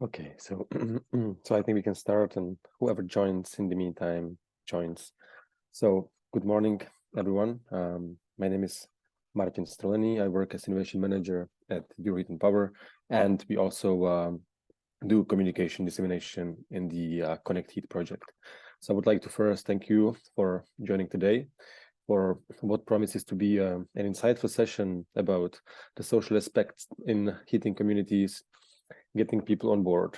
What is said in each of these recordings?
Okay, so so I think we can start, and whoever joins in the meantime joins. So good morning, everyone. My name is Martin Streleni. I work as innovation manager at Heat and Power, and we also do communication dissemination in the ConnectHeat project. So I would like to first thank you for joining today for what promises to be an insightful session about the social aspects in heating communities, getting people on board.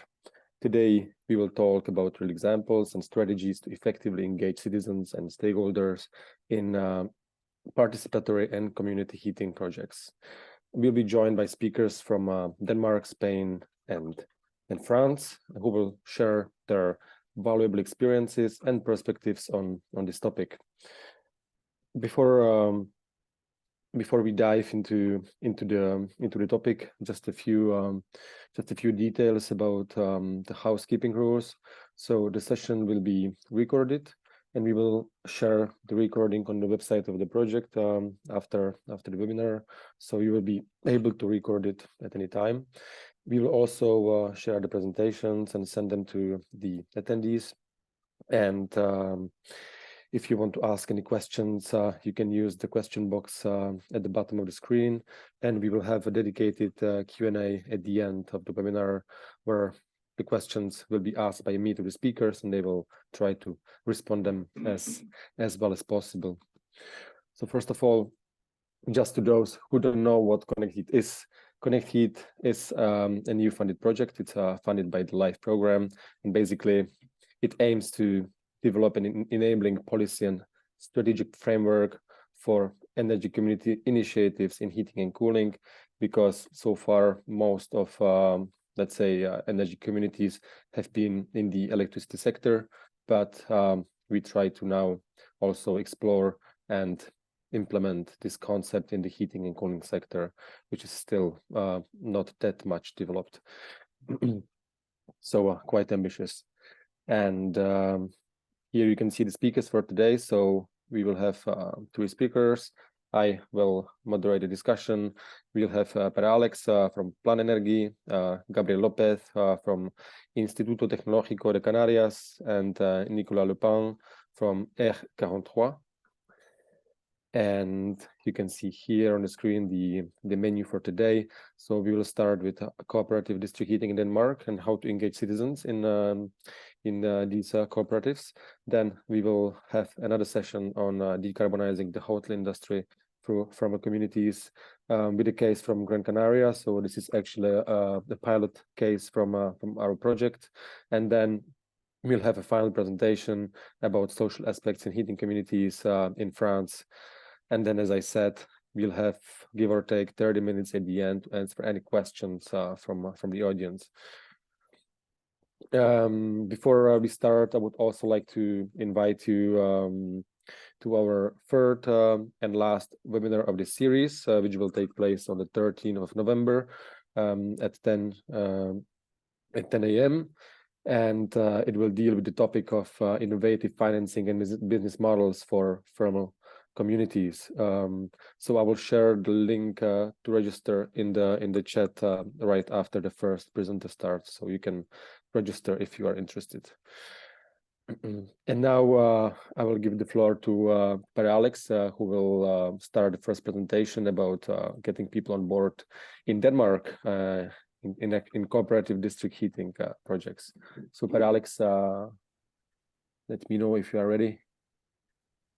Today, we will talk about real examples and strategies to effectively engage citizens and stakeholders in participatory and community heating projects. We'll be joined by speakers from Denmark, Spain, and France, who will share their valuable experiences and perspectives on this topic. Before we dive into the topic, just a few details about the housekeeping rules. So the session will be recorded, and we will share the recording on the website of the project after the webinar. So you will be able to record it at any time. We will also share the presentations and send them to the attendees. And if you want to ask any questions, you can use the question box at the bottom of the screen, and we will have a dedicated Q&A at the end of the webinar where the questions will be asked by me to the speakers, and they will try to respond them as well as possible. So first of all, just to those who don't know what ConnectHeat is a new funded project. It's funded by the LIFE program, and basically it aims to develop an enabling policy and strategic framework for energy community initiatives in heating and cooling, because so far most of let's say energy communities have been in the electricity sector, but we try to now also explore and implement this concept in the heating and cooling sector, which is still not that much developed. So quite ambitious. And here you can see the speakers for today. So we will have three speakers. I will moderate the discussion. We'll have Per Alex from Plan Energy, Gabriel Lopez from Instituto Tecnológico de Canarias, and Nicolas Lepin from R43. And you can see here on the screen the menu for today. So we will start with cooperative district heating in Denmark and how to engage citizens in these cooperatives. Then we will have another session on decarbonizing the hotel industry from communities with a case from Gran Canaria. So this is actually the pilot case from our project. And then we'll have a final presentation about social aspects in heating communities in France. And then, as I said, we'll have, give or take, 30 minutes at the end to answer any questions from the audience. Before we start, I would also like to invite you to our third and last webinar of this series, which will take place on the 13th of November at 10 a.m. And it will deal with the topic of innovative financing and business models for thermal communities. So I will share the link to register in the chat right after the first presenter starts, so you can register if you are interested. And now I will give the floor to Per Alex, who will start the first presentation about getting people on board in Denmark in cooperative district heating projects. So Per Alex, let me know if you are ready.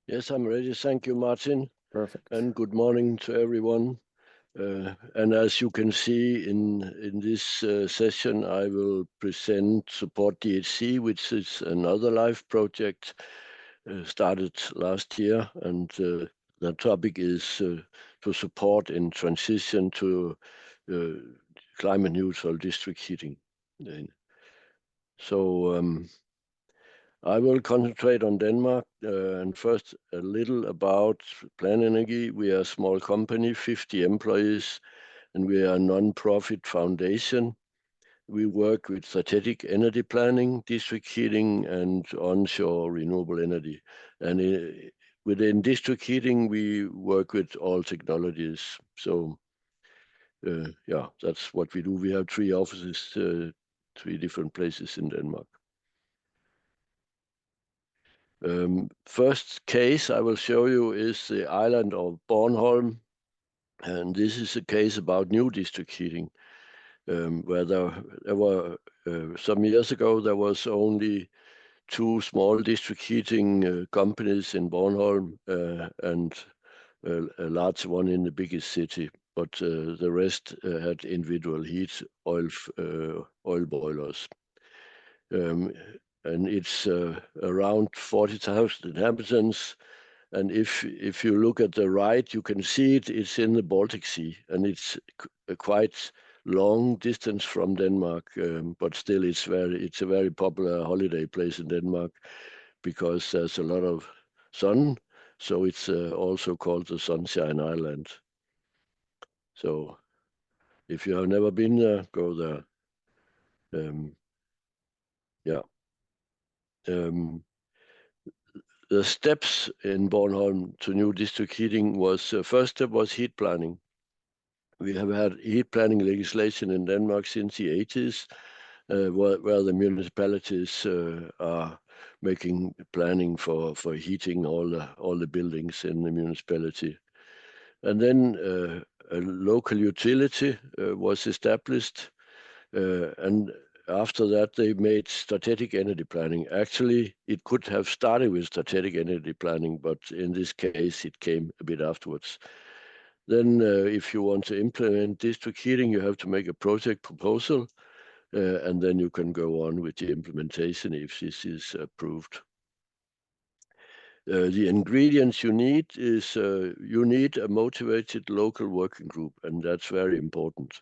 Yes, I'm ready. Thank you, Martin. Perfect. And good morning to everyone. And as you can see in this session, I will present Support DHC, which is another LIFE project started last year. And the topic is to support in transition to climate neutral district heating. So I will concentrate on Denmark, and first a little about Plan Energy. We are a small company, 50 employees, and we are a non-profit foundation. We work with strategic energy planning, district heating, and onshore renewable energy. And within district heating, we work with all technologies. So yeah, that's what we do. We have 3 offices 3 different places in Denmark. First case I will show you is the island of Bornholm, and this is a case about new district heating, where there were some years ago there was only 2 small district heating companies in Bornholm and a large one in the biggest city, but the rest had individual oil boilers. And it's around 40,000 inhabitants. And if you look at the right, you can see it's in the Baltic Sea, and it's a quite long distance from Denmark, but still it's a very popular holiday place in Denmark because there's a lot of sun, so it's also called the Sunshine Island. So if you have never been there, go there. Yeah. The steps in Bornholm to new district heating was, first step was heat planning. We have had heat planning legislation in Denmark since the 80s, where the municipalities are making planning for heating all the buildings in the municipality. And then a local utility was established, and after that, they made strategic energy planning. Actually, it could have started with strategic energy planning, but in this case, it came a bit afterwards. Then, if you want to implement district heating, you have to make a project proposal, and then you can go on with the implementation if this is approved. The ingredients you need is you need a motivated local working group, and that's very important.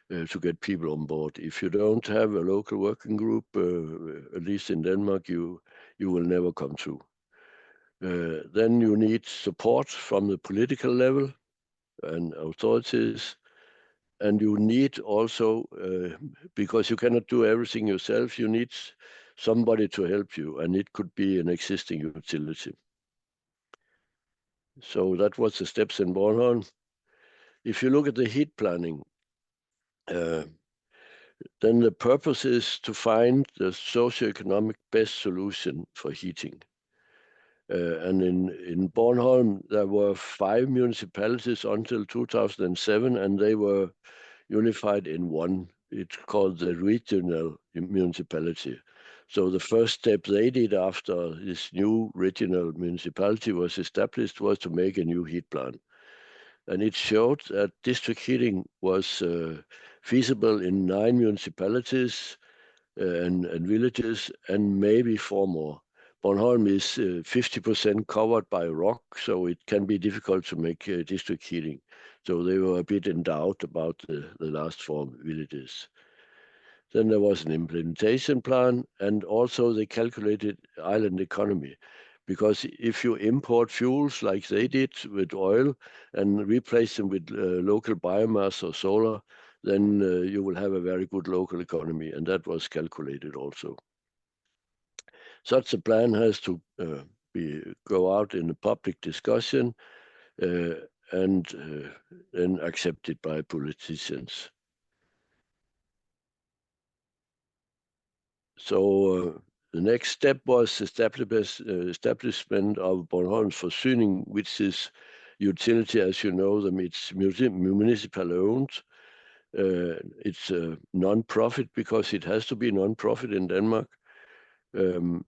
To get people on board. If you don't have a local working group, at least in Denmark, you will never come through. Then you need support from the political level and authorities, and you need also, because you cannot do everything yourself, you need somebody to help you, and it could be an existing utility. So that was the steps in Bornholm. If you look at the heat planning, then the purpose is to find the socioeconomic best solution for heating. And in Bornholm, there were 5 municipalities until 2007, and they were unified in one. It's called the regional municipality. So the first step they did after this new regional municipality was established was to make a new heat plan. And it showed that district heating was feasible in 9 municipalities and villages, and maybe 4 more. Bornholm is 50% covered by rock, so it can be difficult to make district heating. So they were a bit in doubt about the last 4 villages. Then there was an implementation plan, and also they calculated island economy. Because if you import fuels like they did with oil and replace them with local biomass or solar, then you will have a very good local economy, and that was calculated also. Such a plan has to go out in a public discussion and then accepted by politicians. So the next step was establishment of Bornholms Forsyning, which is utility, as you know them. It's municipal owned. It's a non-profit because it has to be non-profit in Denmark. And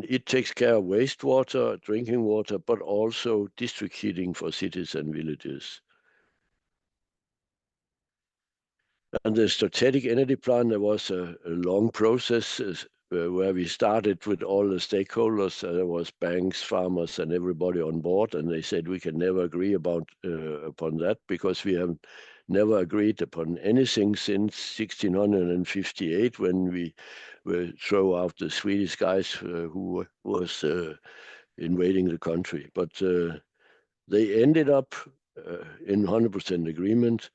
it takes care of wastewater, drinking water, but also district heating for cities and villages. And the strategic energy plan, there was a long process where we started with all the stakeholders. There was banks, farmers, and everybody on board, and they said we can never agree upon that because we have never agreed upon anything since 1658 when we throw out the Swedish guys who was invading the country. But they ended up in 100% agreement.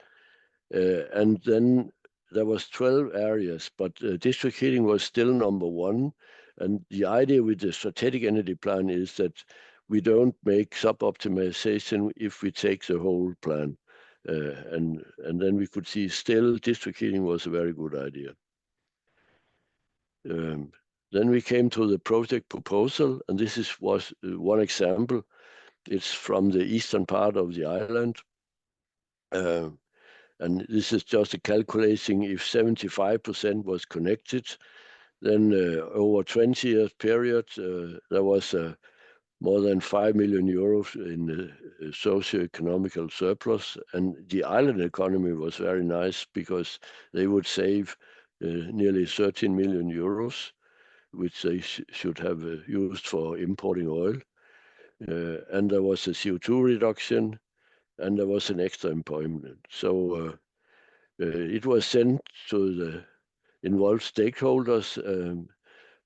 And then there was 12 areas, but district heating was still number 1. And the idea with the strategic energy plan is that we don't make sub-optimization if we take the whole plan. and then we could see still district heating was a very good idea. Then we came to the project proposal, and this was one example. It's from the eastern part of the island. And this is just a calculating if 75% was connected, then over 20 years period, there was more than 5 million euros in socio-economical surplus. And the island economy was very nice because they would save nearly 13 million euros, which they should have used for importing oil. And there was a CO2 reduction, and there was an extra employment. So it was sent to the involved stakeholders,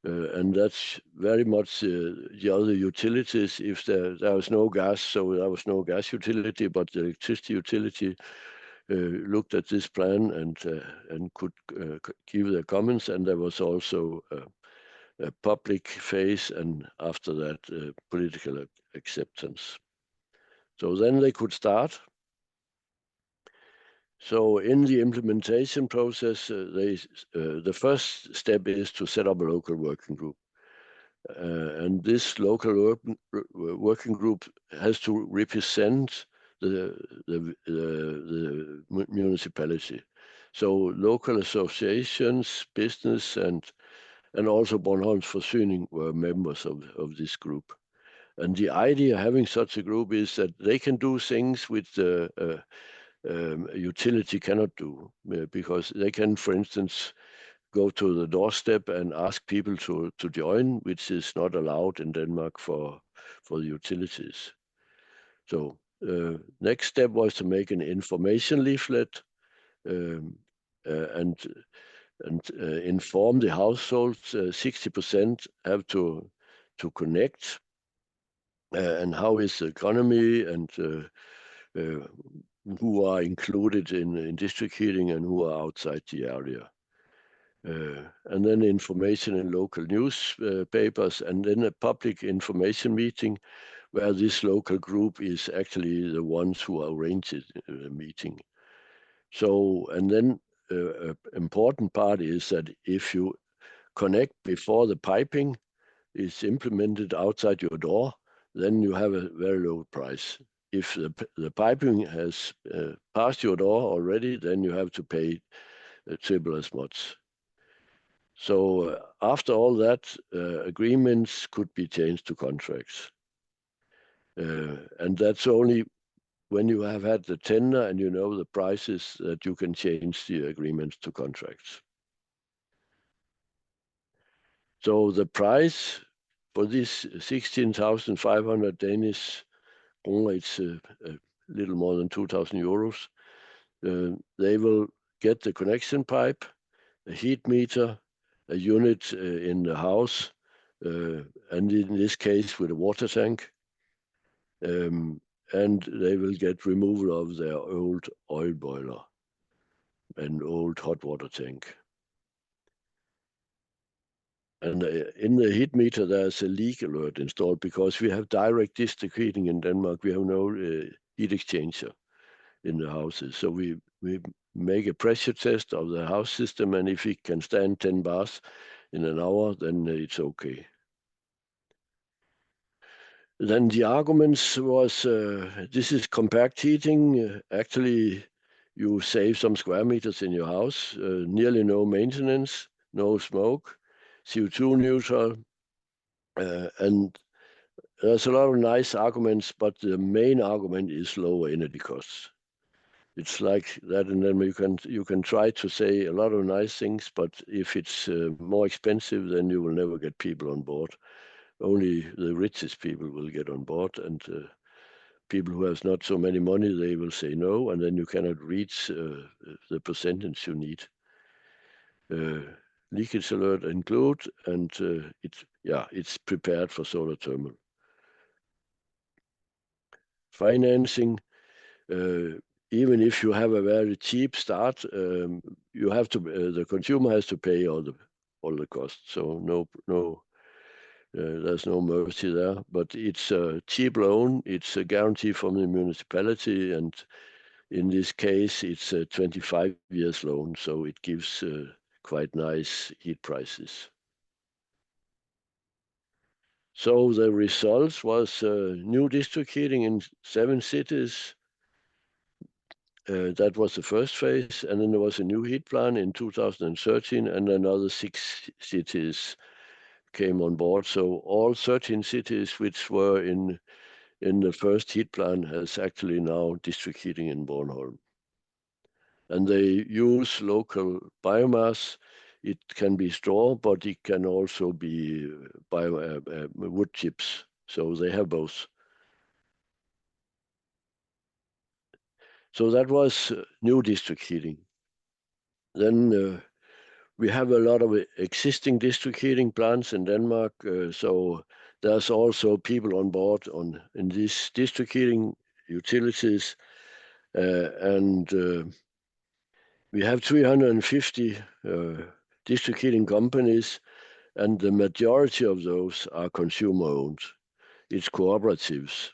and that's very much the other utilities. If there was no gas, so there was no gas utility, but the electricity utility looked at this plan and could give their comments, and there was also a public phase, and after that political acceptance. So then they could start. So in the implementation process, the first step is to set up a local working group. And this local working group has to represent the municipality. So local associations, business, and also Bornholms Forsyning were members of this group. And the idea having such a group is that they can do things which the utility cannot do, because they can, for instance, go to the doorstep and ask people to join, which is not allowed in Denmark for the utilities. So next step was to make an information leaflet and inform the households. 60% have to connect, and how is the economy, and who are included in district heating and who are outside the area. And then information in local newspapers, and then a public information meeting where this local group is actually the ones who arrange the meeting. So, and then important part is that if you connect before the piping is implemented outside your door, then you have a very low price. If the piping has passed your door already, then you have to pay triple as much. So after all that, agreements could be changed to contracts. And that's only when you have had the tender and you know the prices that you can change the agreements to contracts. So the price for this 16,500 Danish kroner, it's a little more than 2,000 euros. They will get the connection pipe, a heat meter, a unit in the house, and in this case with a water tank. And they will get removal of their old oil boiler and old hot water tank. And in the heat meter, there's a leak alert installed because we have direct district heating in Denmark. We have no heat exchanger in the houses. So we make a pressure test of the house system, and if it can stand 10 bars in an hour, then it's okay. Then the arguments was, this is compact heating. Actually, you save some square meters in your house, nearly no maintenance, no smoke, CO2 neutral, and there's a lot of nice arguments, but the main argument is lower energy costs. It's like that, and then you can try to say a lot of nice things, but if it's more expensive, then you will never get people on board. Only the richest people will get on board, and people who have not so many money, they will say no, and then you cannot reach the percentage you need. Leakage alert include, and it's prepared for solar thermal. Financing, even if you have a very cheap start, you have to the consumer has to pay all the costs. So there's no mercy there. But it's a cheap loan. It's a guarantee from the municipality, and In this case, it's a 25 years loan, so it gives quite nice heat prices. So the results was new district heating in 7 cities. That was the first phase, and then there was a new heat plan in 2013, and another 6 cities came on board. So all 13 cities which were in the first heat plan has actually now district heating in Bornholm. And they use local biomass. It can be straw, but it can also be wood chips. So they have both. So that was new district heating. Then we have a lot of existing district heating plants in Denmark. So there's also people on board in these district heating utilities. And we have 350 district heating companies, and the majority of those are consumer-owned. It's cooperatives.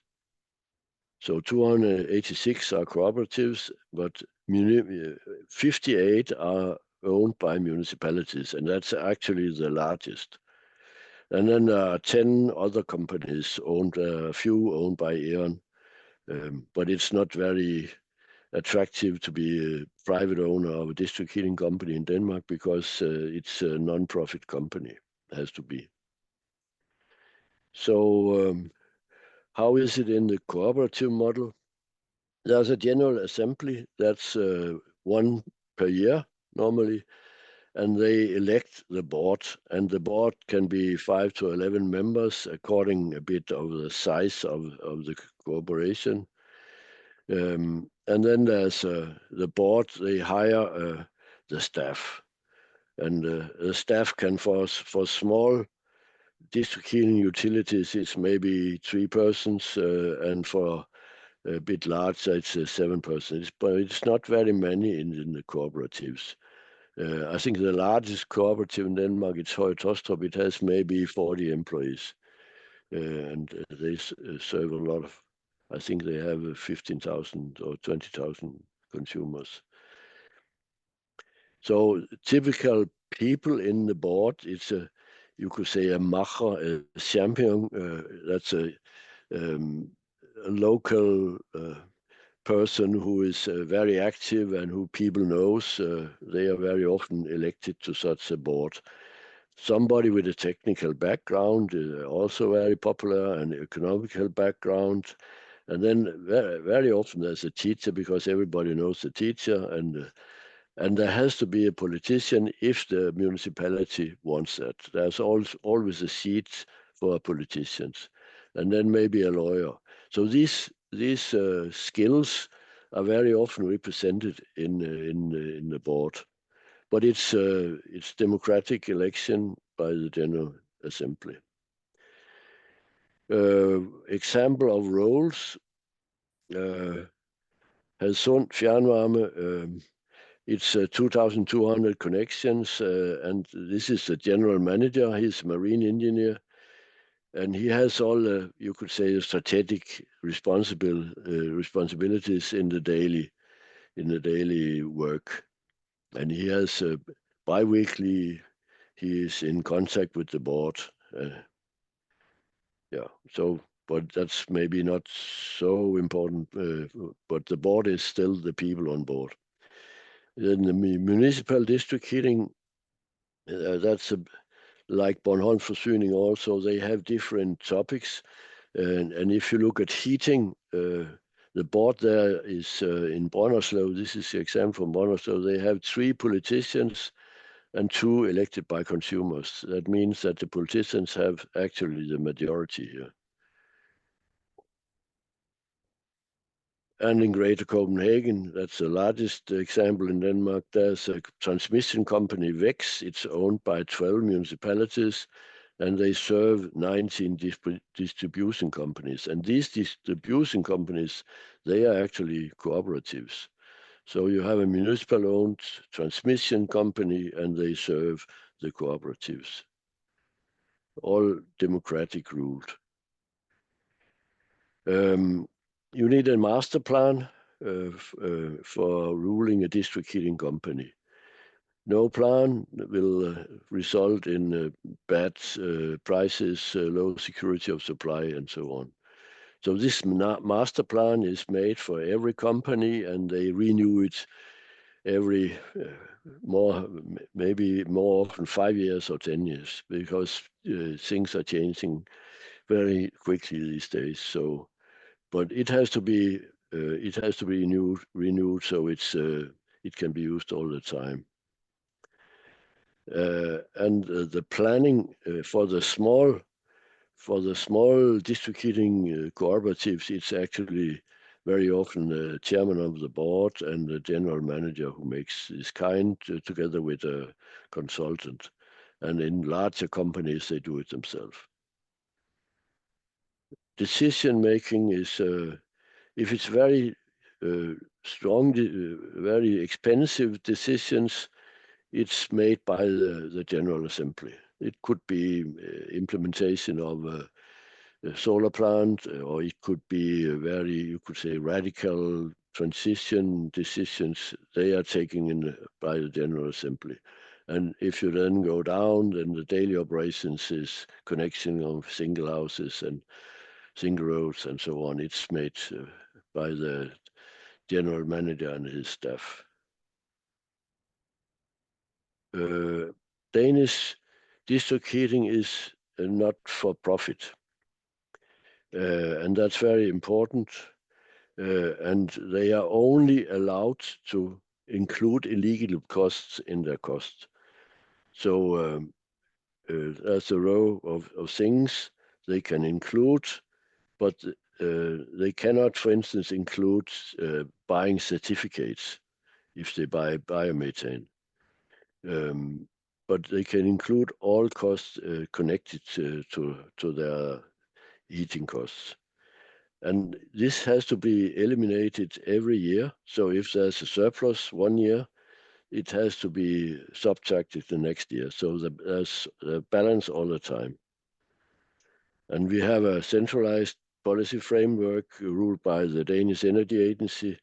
So 286 are cooperatives, but 58 are owned by municipalities, and that's actually the largest. And then there are 10 other companies owned, a few owned by E.ON, but it's not very attractive to be a private owner of a district heating company in Denmark because it's a non-profit company. It has to be. So how is it in the cooperative model? There's a general assembly that's 1 per year normally, and they elect the board, and the board can be 5 to 11 members according a bit of the size of the corporation. And then there's the board, they hire the staff, and the staff can for small district heating utilities, it's maybe 3 persons, and for a bit larger, it's 7 persons, but it's not very many in the cooperatives. I think the largest cooperative in Denmark, it's Høje Taastrup. It has maybe 40 employees, and they serve a lot of, I think they have 15,000 or 20,000 consumers. So typical people in the board, it's you could say a macher, a champion. That's a local person who is very active and who people knows. They are very often elected to such a board. Somebody with a technical background, also very popular, and economical background. And then very often there's a teacher, because everybody knows the teacher, and there has to be a politician if the municipality wants that. There's always a seat for politicians, and then maybe a lawyer. So these skills are very often represented in the board, but it's democratic election by the General Assembly. Example of roles. Hadsund Fjernvarme. It's 2,200 connections, and this is the general manager. He's a marine engineer, and he has all the, you could say, strategic responsibilities in the daily work. And he has bi-weekly, he is in contact with the board. But that's maybe not so important, but the board is still the people on board. Then the municipal district heating, that's like Bornholm Forsyning also, they have different topics. And if you look at heating, the board there is in Brønderslev. This is the example from Brønderslev. They have 3 politicians and 2 elected by consumers. That means that the politicians have actually the majority here. And in Greater Copenhagen, that's the largest example in Denmark, there's a transmission company, Vex. It's owned by 12 municipalities, and they serve 19 distribution companies. And these distribution companies, they are actually cooperatives. So you have a municipal-owned transmission company, and they serve the cooperatives. All democratic ruled. You need a master plan. for ruling a district heating company. No plan will result in bad prices, low security of supply, and so on. So this master plan is made for every company, and they renew it every maybe more often 5 years or 10 years, because things are changing very quickly these days. So, but it has to be renewed, so it can be used all the time. And the planning for the small district heating cooperatives, it's actually very often the chairman of the board and the general manager who makes this kind together with a consultant. And in larger companies, they do it themselves. Decision making is, if it's very strong, very expensive decisions, it's made by the General Assembly. It could be implementation of a solar plant, or it could be you could say, radical transition decisions. They are taken by the General Assembly. And if you then go down, then the daily operations is connection of single houses and single roads and so on. It's made by the general manager and his staff. Danish district heating is not for profit. And that's very important. And they are only allowed to include illegal costs in their cost. So there's a row of things they can include, but they cannot, for instance, include buying certificates if they buy biomethane. But they can include all costs connected to their heating costs. And this has to be eliminated every year. So if there's a surplus 1 year, it has to be subtracted the next year. So there's a balance all the time. And we have a centralized policy framework ruled by the Danish Energy Agency.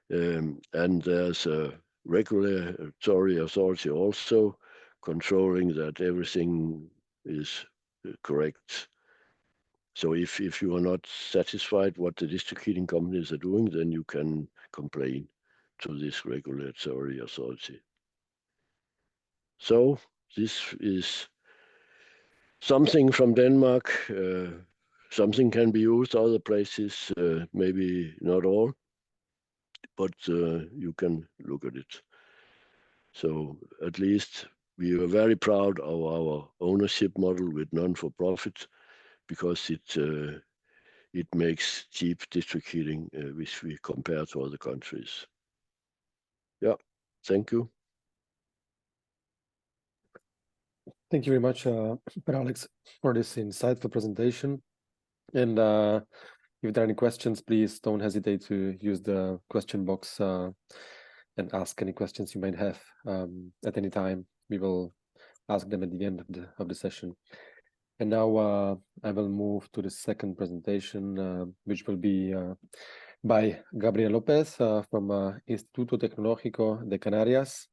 And there's a regulatory authority also controlling that everything is correct. So if you are not satisfied what the district heating companies are doing, then you can complain to this regulatory authority. So this is something from Denmark. Something can be used other places, maybe not all, but you can look at it. So at least we are very proud of our ownership model with non-for-profit, because it makes cheap district heating, which we compare to other countries. Yeah, thank you. Thank you very much, Per-Alex, for this insightful presentation. And if there are any questions, please don't hesitate to use the question box and ask any questions you might have at any time. We will ask them at the end of the session. And now I will move to the second presentation, which will be by Gabriel Lopez from Instituto Tecnológico de Canarias,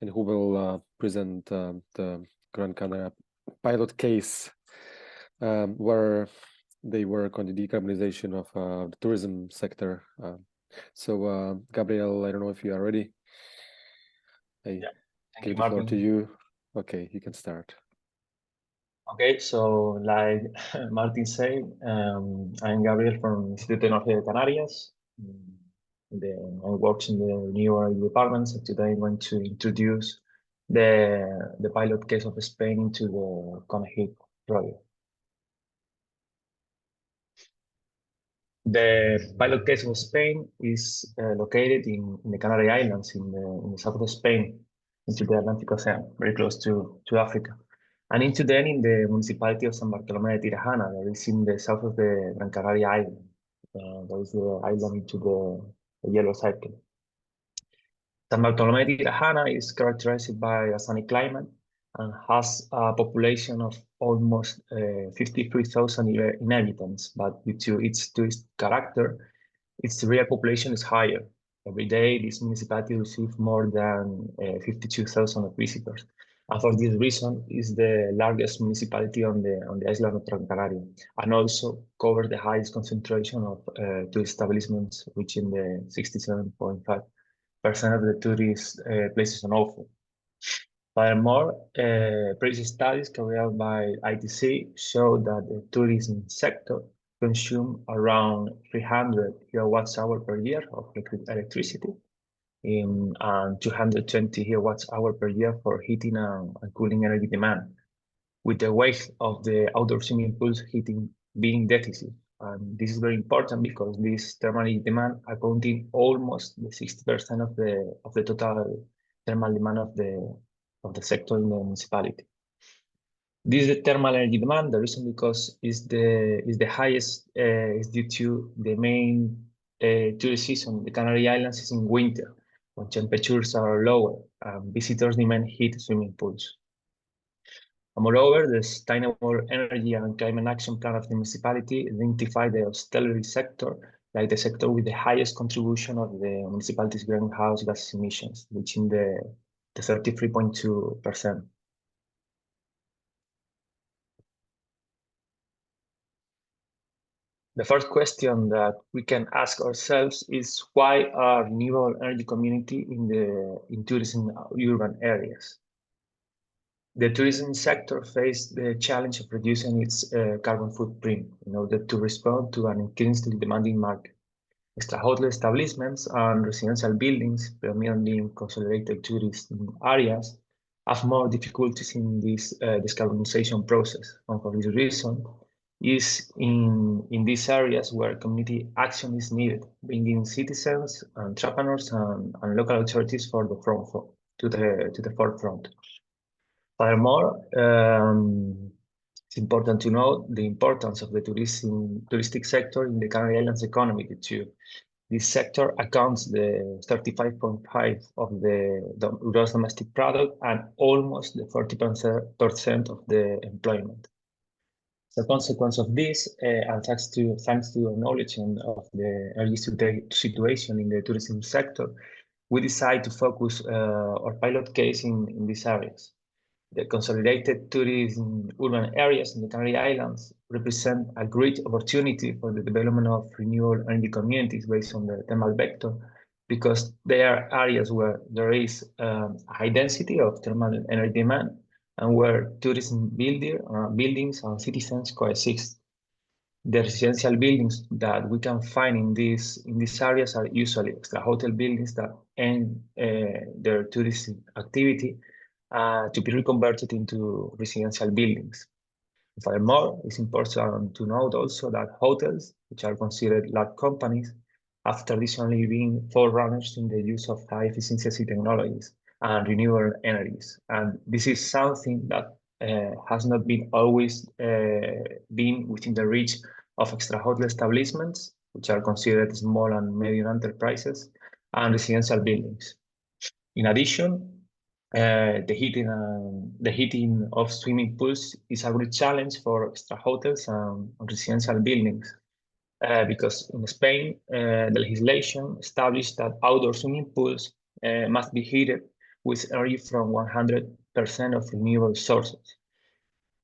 and who will present the Gran Canaria pilot case, where they work on the decarbonization of the tourism sector. So Gabriel, I don't know if you are ready. I give the floor to you. Okay, you can start. Okay, so like Martin said, I'm Gabriel from Instituto Tecnológico de Canarias. I work in the renewable departments, and today I'm going to introduce the pilot case of Spain into the ConnectHeat Project. The pilot case of Spain is located in the Canary Islands in the south of Spain, into the Atlantic Ocean, very close to Africa. And into then in the municipality of San Bartolomé de Tirajana, that is in the south of the Gran Canaria Island. That is the island into the yellow circle. San Bartolomé de Tirajana is characterized by a sunny climate and has a population of almost 53,000 inhabitants, but due to its tourist character, its real population is higher. Every day, this municipality receives more than 52,000 visitors. And for this reason, is the largest municipality on the island of Gran Canaria, and also covers the highest concentration of tourist establishments, reaching the 67.5% of the tourist places on offer. Furthermore, previous studies carried out by ITC show that the tourism sector consumes around 300 kilowatts hour per year of electricity and 220 kilowatts hour per year for heating and cooling energy demand, with the weight of the outdoor swimming pools heating being deficit. And this is very important because this thermal energy demand accounting almost the 60% of the total thermal demand of the sector in the municipality. This is the thermal energy demand. The reason because is the highest is due to the main tourist season. The Canary Islands is in winter when temperatures are lower and visitors demand heat swimming pools. And moreover, the Sustainable Energy and Climate Action Plan of the municipality identified the hostelry sector like the sector with the highest contribution of the municipality's greenhouse gas emissions, reaching the 33.2%. The first question that we can ask ourselves is why are renewable energy community in tourism urban areas? The tourism sector faced the challenge of reducing its carbon footprint in order to respond to an increasingly demanding market. Extra-hotel establishments and residential buildings, primarily in consolidated tourist areas, have more difficulties in this decarbonization process. And for this reason, is in these areas where community action is needed, bringing citizens, entrepreneurs, and local authorities to the forefront. Furthermore, it's important to note the importance of the touristic sector in the Canary Islands economy too. This sector accounts the 35.5% of the gross domestic product and almost the 40% of the employment. As a consequence of this, and thanks to acknowledgement of the early situation in the tourism sector, we decide to focus our pilot case in these areas. The consolidated tourism urban areas in the Canary Islands represent a great opportunity for the development of renewable energy communities based on the thermal vector, because they are areas where there is a high density of thermal energy demand and where tourism buildings and citizens coexist. The residential buildings that we can find in these areas are usually extra-hotel buildings that end their tourism activity to be reconverted into residential buildings. Furthermore, it's important to note also that hotels, which are considered large companies, have traditionally been forerunners in the use of high efficiency technologies and renewable energies. And this is something that has not been always been within the reach of extra-hotel establishments, which are considered small and medium enterprises, and residential buildings. In addition, the heating of swimming pools is a great challenge for extra hotels and residential buildings because in Spain, the legislation established that outdoor swimming pools must be heated with energy from 100% of renewable sources.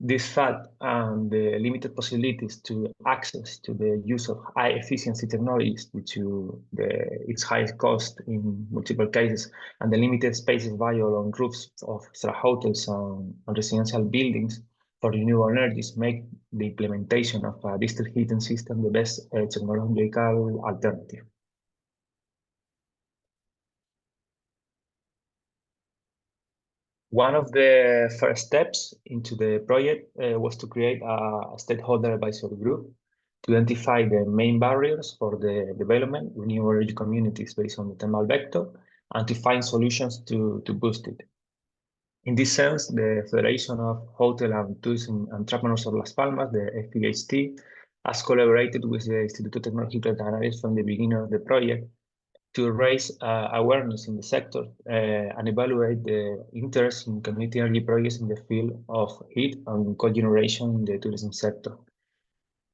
This fact and the limited possibilities to access to the use of high efficiency technologies due to its high cost in multiple cases and the limited spaces available on roofs of extra hotels and residential buildings for renewable energies make the implementation of a district heating system the best technological alternative. One of the first steps into the project was to create a stakeholder advisory group to identify the main barriers for the development of renewable energy communities based on the thermal vector and to find solutions to boost it. In this sense, the Federation of Hotel and Tourism Entrepreneurs of Las Palmas, the FPHT, has collaborated with the Instituto Tecnológico de Canarias from the beginning of the project to raise awareness in the sector and evaluate the interest in community energy projects in the field of heat and cogeneration in the tourism sector.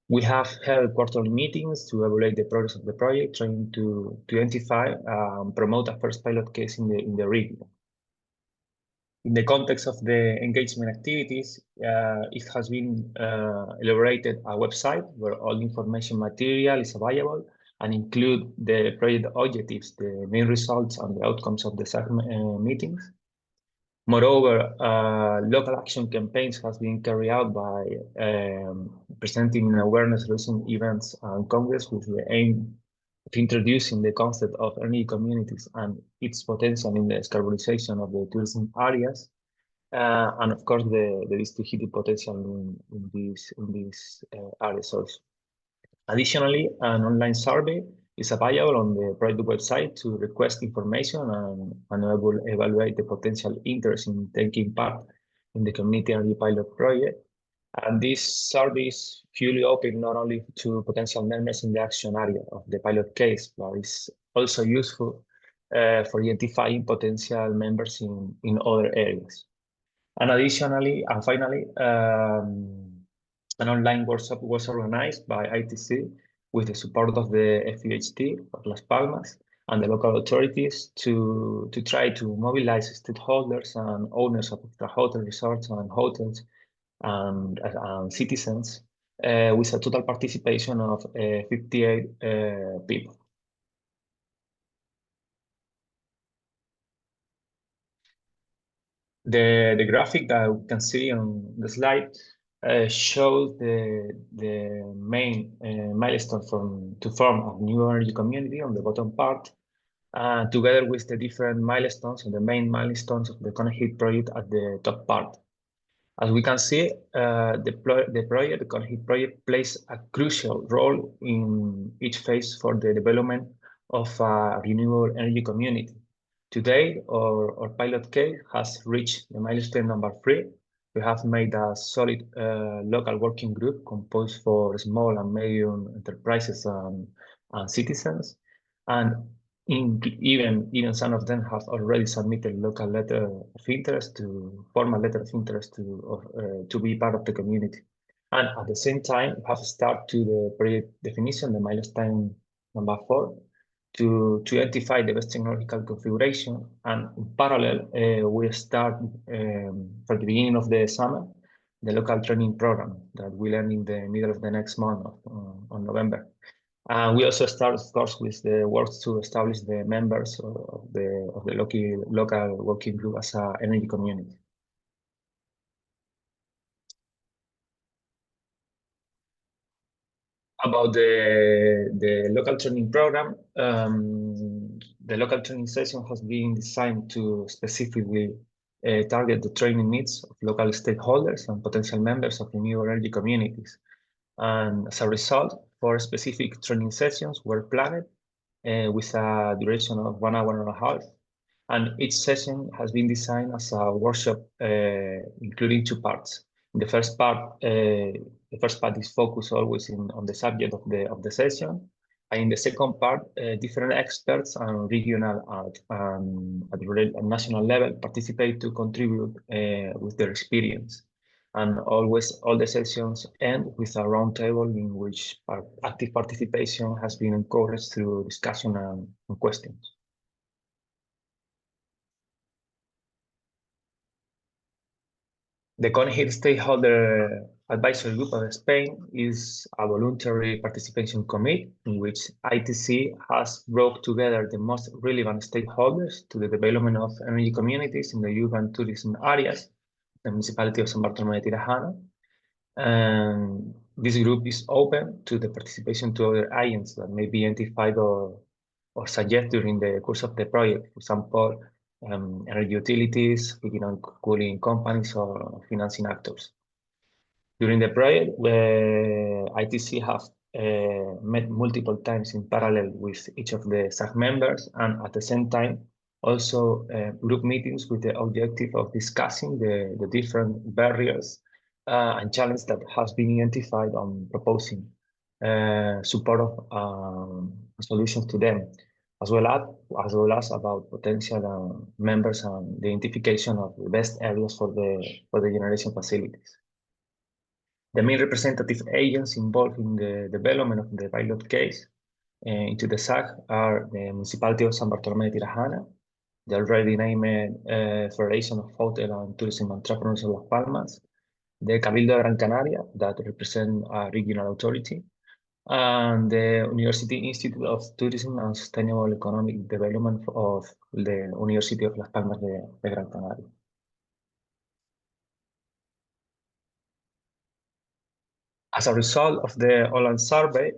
We have held quarterly meetings to evaluate the progress of the project, trying to identify and promote a first pilot case in the region. In the context of the engagement activities, it has been elaborated a website where all information material is available and include the project objectives, the main results, and the outcomes of the meetings. Moreover, local action campaigns has been carried out by presenting awareness-raising events and congress with the aim of introducing the concept of energy communities and its potential in the decarbonization of the tourism areas, and of course the district heating potential in these areas also. Additionally, an online survey is available on the project website to request information and evaluate the potential interest in taking part in the community energy pilot project. And this survey is fully open not only to potential members in the action area of the pilot case, but is also useful for identifying potential members in other areas. And additionally, and finally, an online workshop was organized by ITC with the support of the FUHT of Las Palmas and the local authorities to try to mobilize stakeholders and owners of hotel resorts and hotels and citizens with a total participation of 58 people. The graphic that we can see on the slide shows the main milestone to form a new energy community on the bottom part, together with the different milestones and the main milestones of the ConnectHeat project at the top part. As we can see, the ConnectHeat project plays a crucial role in each phase for the development of a renewable energy community. Today, our pilot case has reached the milestone number 3. We have made a solid local working group composed for small and medium enterprises and citizens, and even some of them have already submitted local letter of interest to formal letter of interest to be part of the community. And at the same time, we have started to the project definition, the milestone number 4, to identify the best technological configuration. And in parallel, we start from the beginning of the summer, the local training program that will end in the middle of the next month on November. We also start, of course, with the work to establish the members of the local working group as an energy community. About the local training program, the local training session has been designed to specifically target the training needs of local stakeholders and potential members of renewable energy communities. And as a result, 4 specific training sessions were planned with a duration of 1 hour and a half. And each session has been designed as a workshop, including 2 parts. The first part is focused always on the subject of the session. And in the second part, different experts and regional at the national level participate to contribute with their experience. And always all the sessions end with a roundtable in which active participation has been encouraged through discussion and questions. The ConnectHeat Stakeholder Advisory Group of Spain is a voluntary participation committee in which ITC has brought together the most relevant stakeholders to the development of energy communities in the urban tourism areas, the municipality of San Bartolomé de Tirajana. And this group is open to the participation to other agents that may be identified or suggested during the course of the project. For example, energy utilities, heating and cooling companies, or financing actors. During the project, ITC have met multiple times in parallel with each of the SAG members, and at the same time, also group meetings with the objective of discussing the different barriers and challenges that has been identified on proposing supportive solutions to them, as well as about potential members and the identification of the best areas for the generation facilities. The main representative agents involved in the development of the pilot case into the SAG are the Municipality of San Bartolomé de Tirajana, the already named Federation of Hotel and Tourism Entrepreneurs of Las Palmas, the Cabildo de Gran Canaria, that represent a regional authority, and the University Institute of Tourism and Sustainable Economic Development of the University of Las Palmas de Gran Canaria. As a result of the online survey,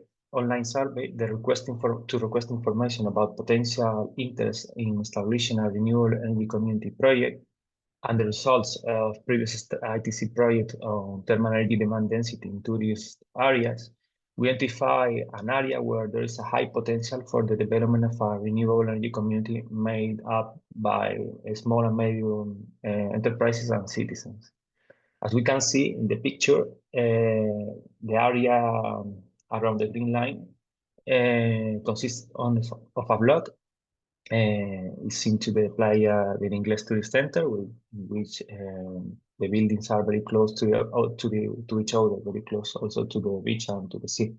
the request information about potential interest in establishing a renewable energy community project and the results of previous ITC project on thermal energy demand density in tourist areas, we identify an area where there is a high potential for the development of a renewable energy community made up by small and medium enterprises and citizens. As we can see in the picture, the area around the green line consists of a block it's into the Playa del Inglés Tourist Center, which the buildings are very close to each other, very close also to the beach and to the sea.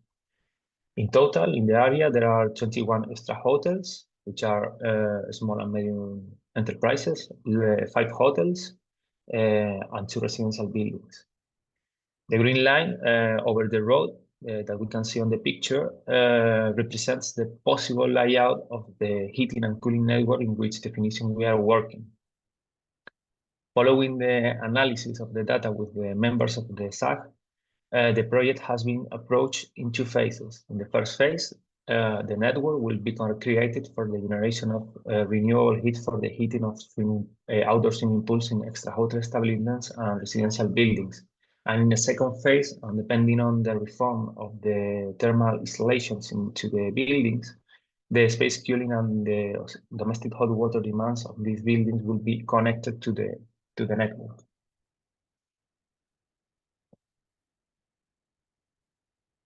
In total, in the area, there are 21 extra hotels, which are small and medium enterprises, 5 hotels, and 2 residential buildings. The green line over the road that we can see on the picture represents the possible layout of the heating and cooling network in which definition we are working. Following the analysis of the data with the members of the SAG, the project has been approached in 2 phases. In the first phase, the network will be created for the generation of renewable heat for the heating of outdoor swimming pools in extra hotel establishments and residential buildings. And in the second phase, and depending on the reform of the thermal installations into the buildings, the space cooling and the domestic hot water demands of these buildings will be connected to the network.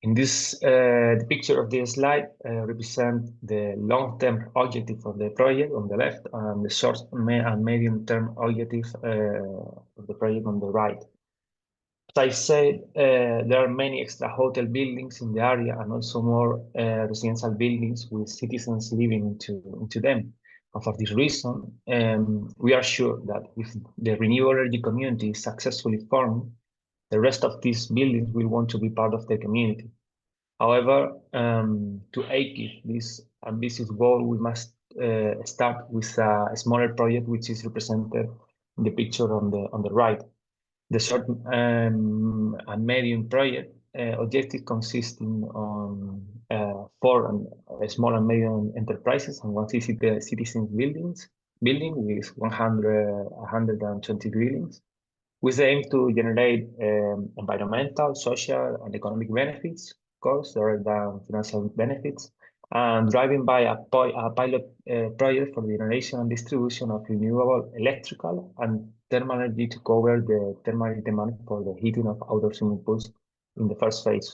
In this, the picture of this slide represents the long-term objective of the project on the left and the short and medium-term objective of the project on the right. As I said, there are many extra hotel buildings in the area and also more residential buildings with citizens living into them. And for this reason, we are sure that if the renewable energy community is successfully formed, the rest of these buildings will want to be part of the community. However, to achieve this ambitious goal, we must start with a smaller project, which is represented in the picture on the right. The short and medium project objective consisting on 4 small and medium enterprises and 1 citizen building with 120 dwellings, with the aim to generate environmental, social, and economic benefits, of course, rather than financial benefits, and driving by a pilot project for the generation and distribution of renewable electrical and thermal energy to cover the thermal demand for the heating of outdoor swimming pools in the first phase,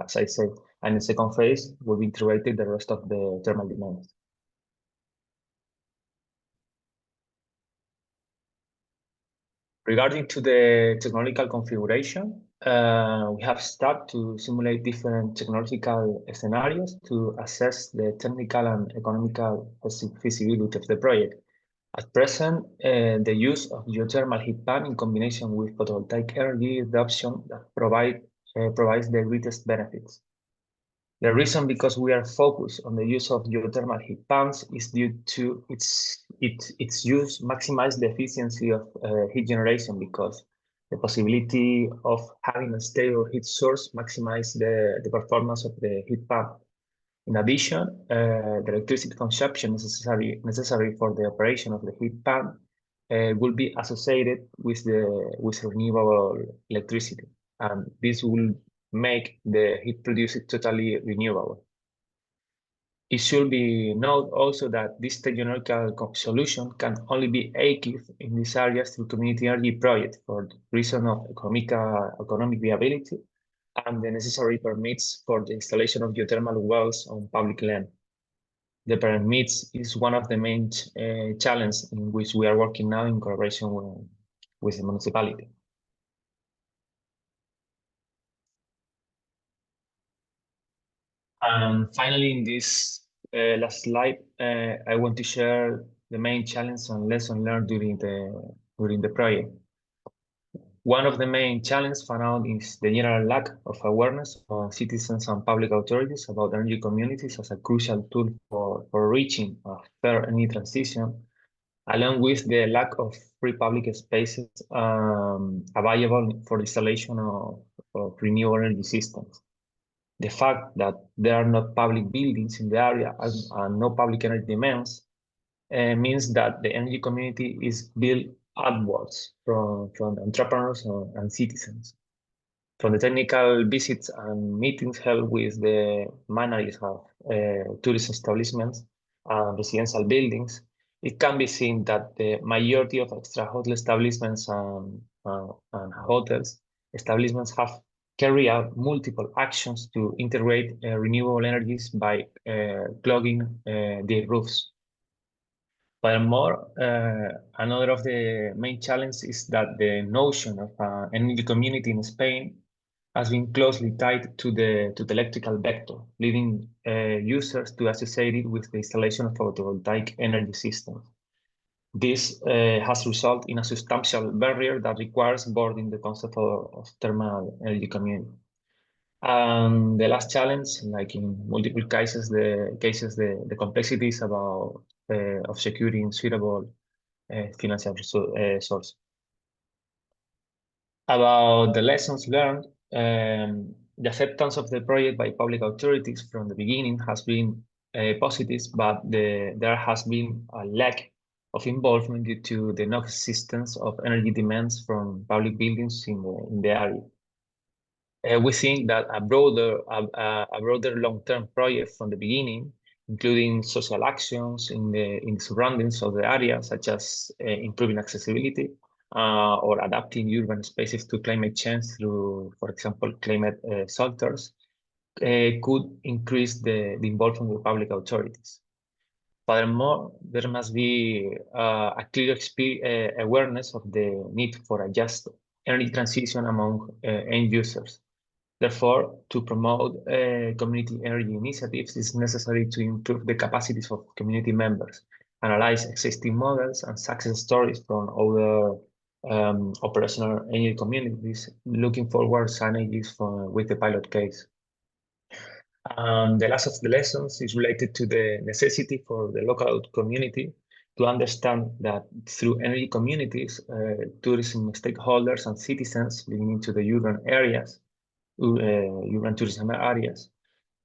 as I said, and in the second phase will be integrated the rest of the thermal demand. Regarding to the technological configuration, we have started to simulate different technological scenarios to assess the technical and economical feasibility of the project. At present, the use of geothermal heat pump in combination with photovoltaic energy is the option that provides the greatest benefits. The reason because we are focused on the use of geothermal heat pumps is due to its use maximize the efficiency of heat generation, because the possibility of having a stable heat source maximize the performance of the heat pump. In addition, the electricity consumption necessary for the operation of the heat pump will be associated with renewable electricity, and this will make the heat produced totally renewable. It should be noted also that this technological solution can only be achieved in these areas through community energy projects for the reason of economic viability and the necessary permits for the installation of geothermal wells on public land. The permits is one of the main challenges in which we are working now in collaboration with the municipality. And finally, in this last slide, I want to share the main challenge and lesson learned during the project. One of the main challenges found is the general lack of awareness of citizens and public authorities about energy communities as a crucial tool for reaching a fair energy transition, along with the lack of free public spaces available for the installation of renewable energy systems. The fact that there are not public buildings in the area and no public energy demands means that the energy community is built upwards from entrepreneurs and citizens. From the technical visits and meetings held with the managers of tourist establishments and residential buildings, it can be seen that the majority of extra hotel establishments and hotels establishments have carried out multiple actions to integrate renewable energies by clogging their roofs. Furthermore, another of the main challenges is that the notion of an energy community in Spain has been closely tied to the electrical vector, leading users to associate it with the installation of photovoltaic energy systems. This has resulted in a substantial barrier that requires boarding the concept of thermal energy community. And the last challenge, like in multiple cases, the complexities about of securing suitable financial source. About the lessons learned, the acceptance of the project by public authorities from the beginning has been positive, but there has been a lack of involvement due to the non-existence of energy demands from public buildings in the area. We think that a broader long-term project from the beginning, including social actions in the surroundings of the area, such as improving accessibility or adapting urban spaces to climate change through, for example, climate shelters, could increase the involvement of public authorities. Furthermore, there must be a clear awareness of the need for a just energy transition among end users. Therefore, to promote community energy initiatives, it's necessary to improve the capacities of community members, analyze existing models and success stories from other operational energy communities, looking forward synergies with the pilot case. The last of the lessons is related to the necessity for the local community to understand that through energy communities, tourism stakeholders and citizens living into the urban areas, urban tourism areas,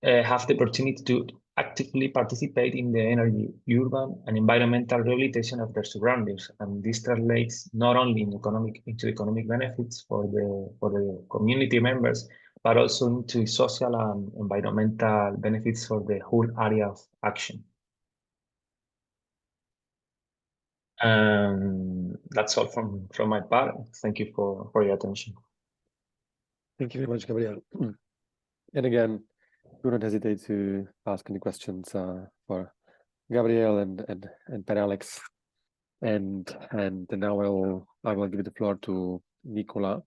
have the opportunity to actively participate in the energy, urban, and environmental rehabilitation of their surroundings. And this translates not only into economic benefits for the community members, but also into social and environmental benefits for the whole area of action. That's all from my part. Thank you for your attention. Thank you very much, Gabriel. And again, do not hesitate to ask any questions for Gabriel and Per Alex. And now I will give the floor to Nicolas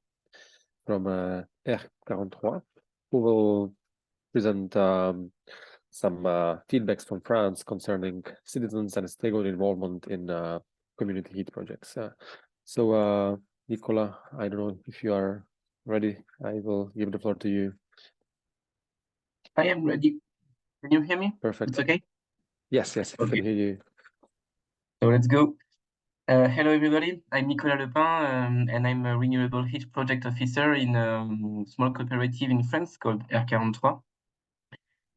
from R43, who will present some feedbacks from France concerning citizens and stakeholder involvement in community heat projects. So Nicolas, I don't know if you are ready. I will give the floor to you. I am ready. Can you hear me? Perfect. It's okay? Yes, I can hear you. So let's go. Hello, everybody. I'm Nicolas Lepin, and I'm a Renewable Heat Project Officer in a small cooperative in France called R43.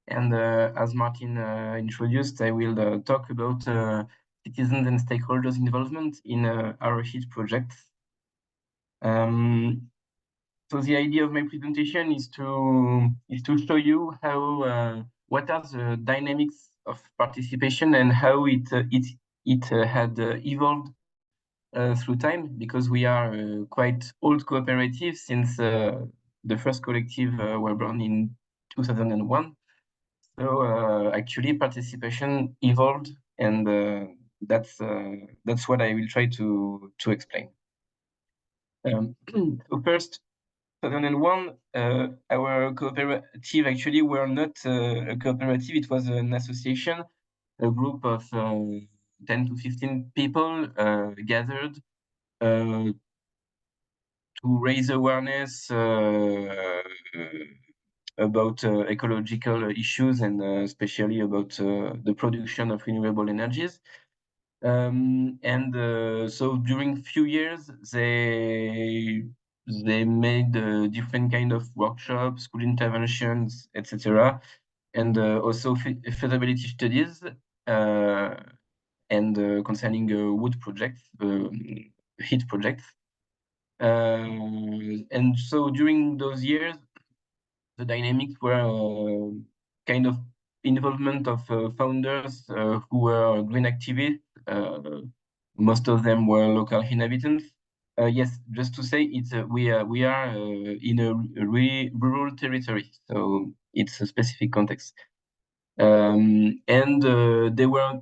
And as Martin introduced, I will talk about citizens and stakeholders' involvement in our heat projects. So the idea of my presentation is to show you how what are the dynamics of participation and how it had evolved through time, because we are quite old cooperative since the first collective were born in 2001. So actually participation evolved, and that's what I will try to explain. So first, 2001, our cooperative actually were not a cooperative, it was an association, a group of 10 to 15 people gathered to raise awareness about ecological issues and especially about the production of renewable energies. So during few years, they made different kind of workshops, school interventions, etc., and also feasibility studies and concerning wood projects, heat projects. And so during those years, the dynamics were kind of involvement of founders who were green activists. Most of them were local inhabitants. Yes, just to say, it's we are in a really rural territory, so it's a specific context. And there were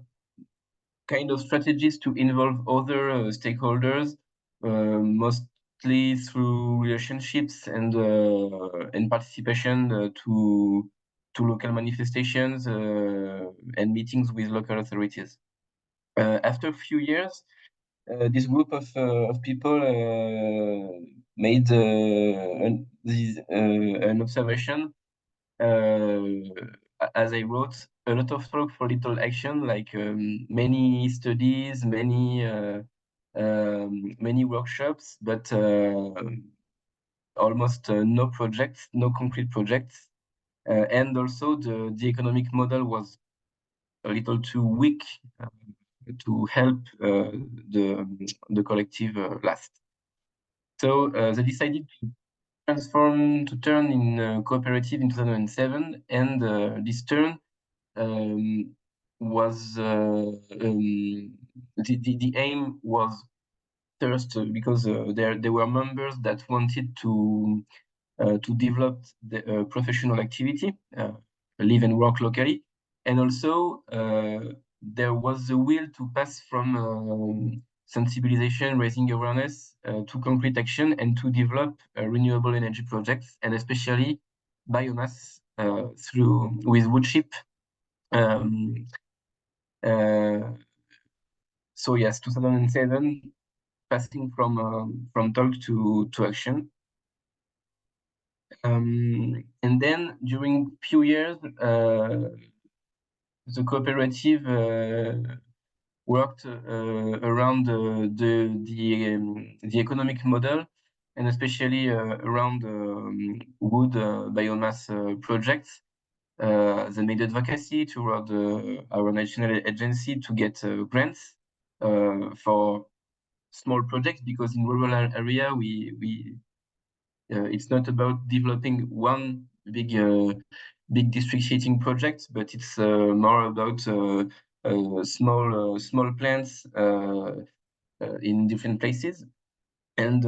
kind of strategies to involve other stakeholders, mostly through relationships and participation to local manifestations and meetings with local authorities. After a few years, this group of people made an observation. As I wrote, a lot of talk for little action, like many studies, many workshops, but almost no projects, no concrete projects. And also the economic model was a little too weak to help the collective last. So they decided to turn in cooperative in 2007, and this turn was the aim was first because there were members that wanted to develop the professional activity, live and work locally, and also there was the will to pass from sensibilization, raising awareness, to concrete action, and to develop renewable energy projects, and especially biomass with wood chip. So yes, 2007, passing from talk to action. And then during few years, the cooperative worked around the economic model, and especially around wood biomass projects. They made advocacy toward our national agency to get grants for small projects, because in rural area it's not about developing one big district heating project, but it's more about small plants in different places. And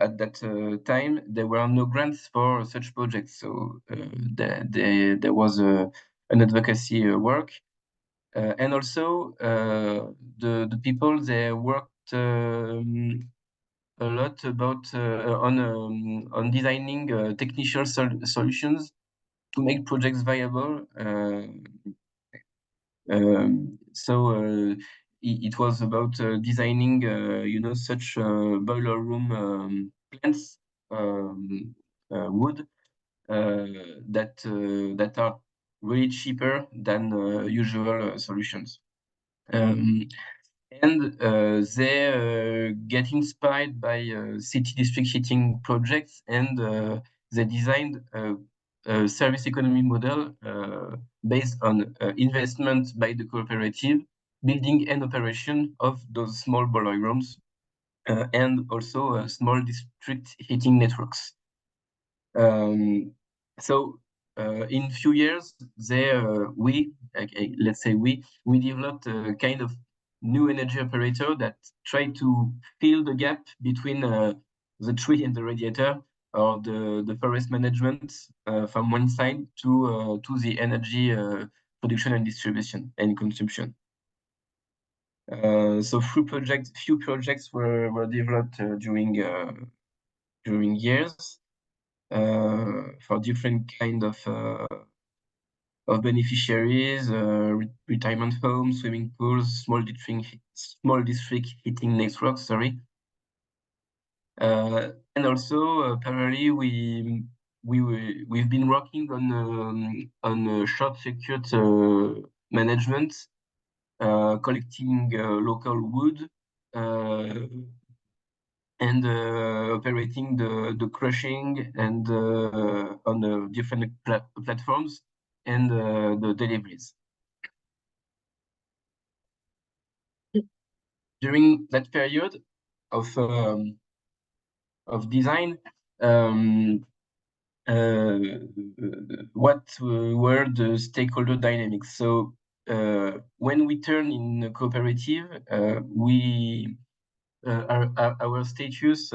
at that time, there were no grants for such projects, so there was an advocacy work, and also the people, they worked a lot about on designing technical solutions to make projects viable. So it was about designing, such boiler room plants, wood that are really cheaper than usual solutions. And they get inspired by city district heating projects, and they designed a service economy model based on investment by the cooperative, building and operation of those small boiler rooms, and also small district heating networks. So in few years, let's say we developed a kind of new energy operator that tried to fill the gap between the tree and the radiator, or the forest management from one side to the energy production and distribution and consumption. So few projects were developed during years. for different kind of beneficiaries, retirement homes, swimming pools, small district heating networks. Sorry, and also parallelly we've been working on short circuit management, collecting local wood and operating the crushing and on the different platforms and the deliveries. During that period of design, what were the stakeholder dynamics? So when we turn in a cooperative, our status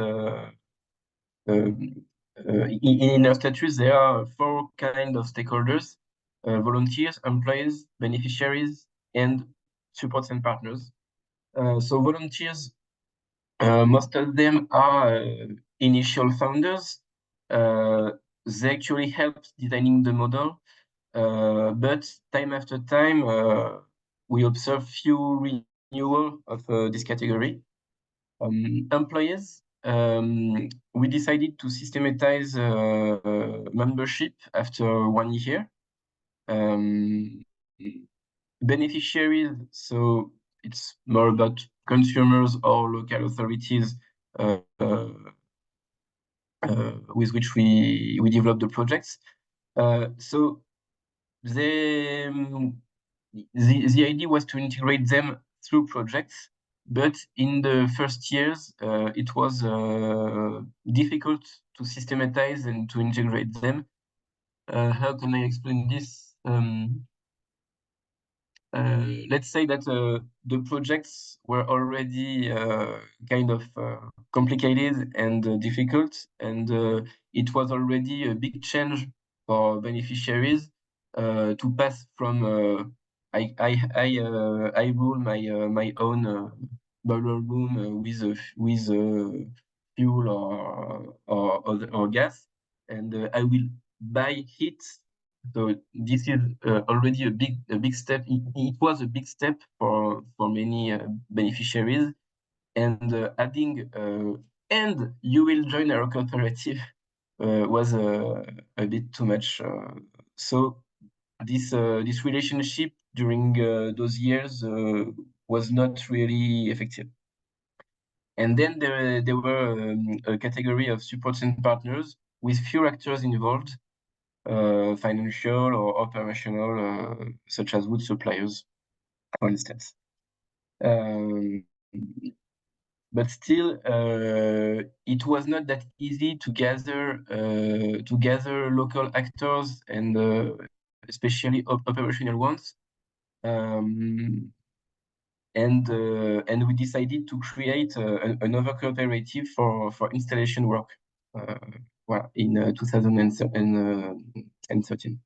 in our status, there are 4 kinds of stakeholders: volunteers, employees, beneficiaries, and supports and partners. So volunteers, most of them are initial founders. They actually helped designing the model, but time after time, we observe few renewal of this category. Employees, we decided to systematize membership after 1 year. Beneficiaries, so it's more about consumers or local authorities with which we develop the projects. So the idea was to integrate them through projects, but in the first years, it was difficult to systematize and to integrate them. How can I explain this? Let's say that the projects were already kind of complicated and difficult, and it was already a big change for beneficiaries to pass from I rule my own boiler room with fuel or gas, and I will buy heat. So this is already a big step. It was a big step for many beneficiaries, and adding and you will join our cooperative was a bit too much. So this relationship during those years was not really effective. And then there were a category of supports and partners with few actors involved. Financial or operational, such as wood suppliers, for instance. But still, it was not that easy to gather local actors and especially operational ones. And we decided to create another cooperative for installation work. Well, in 2013.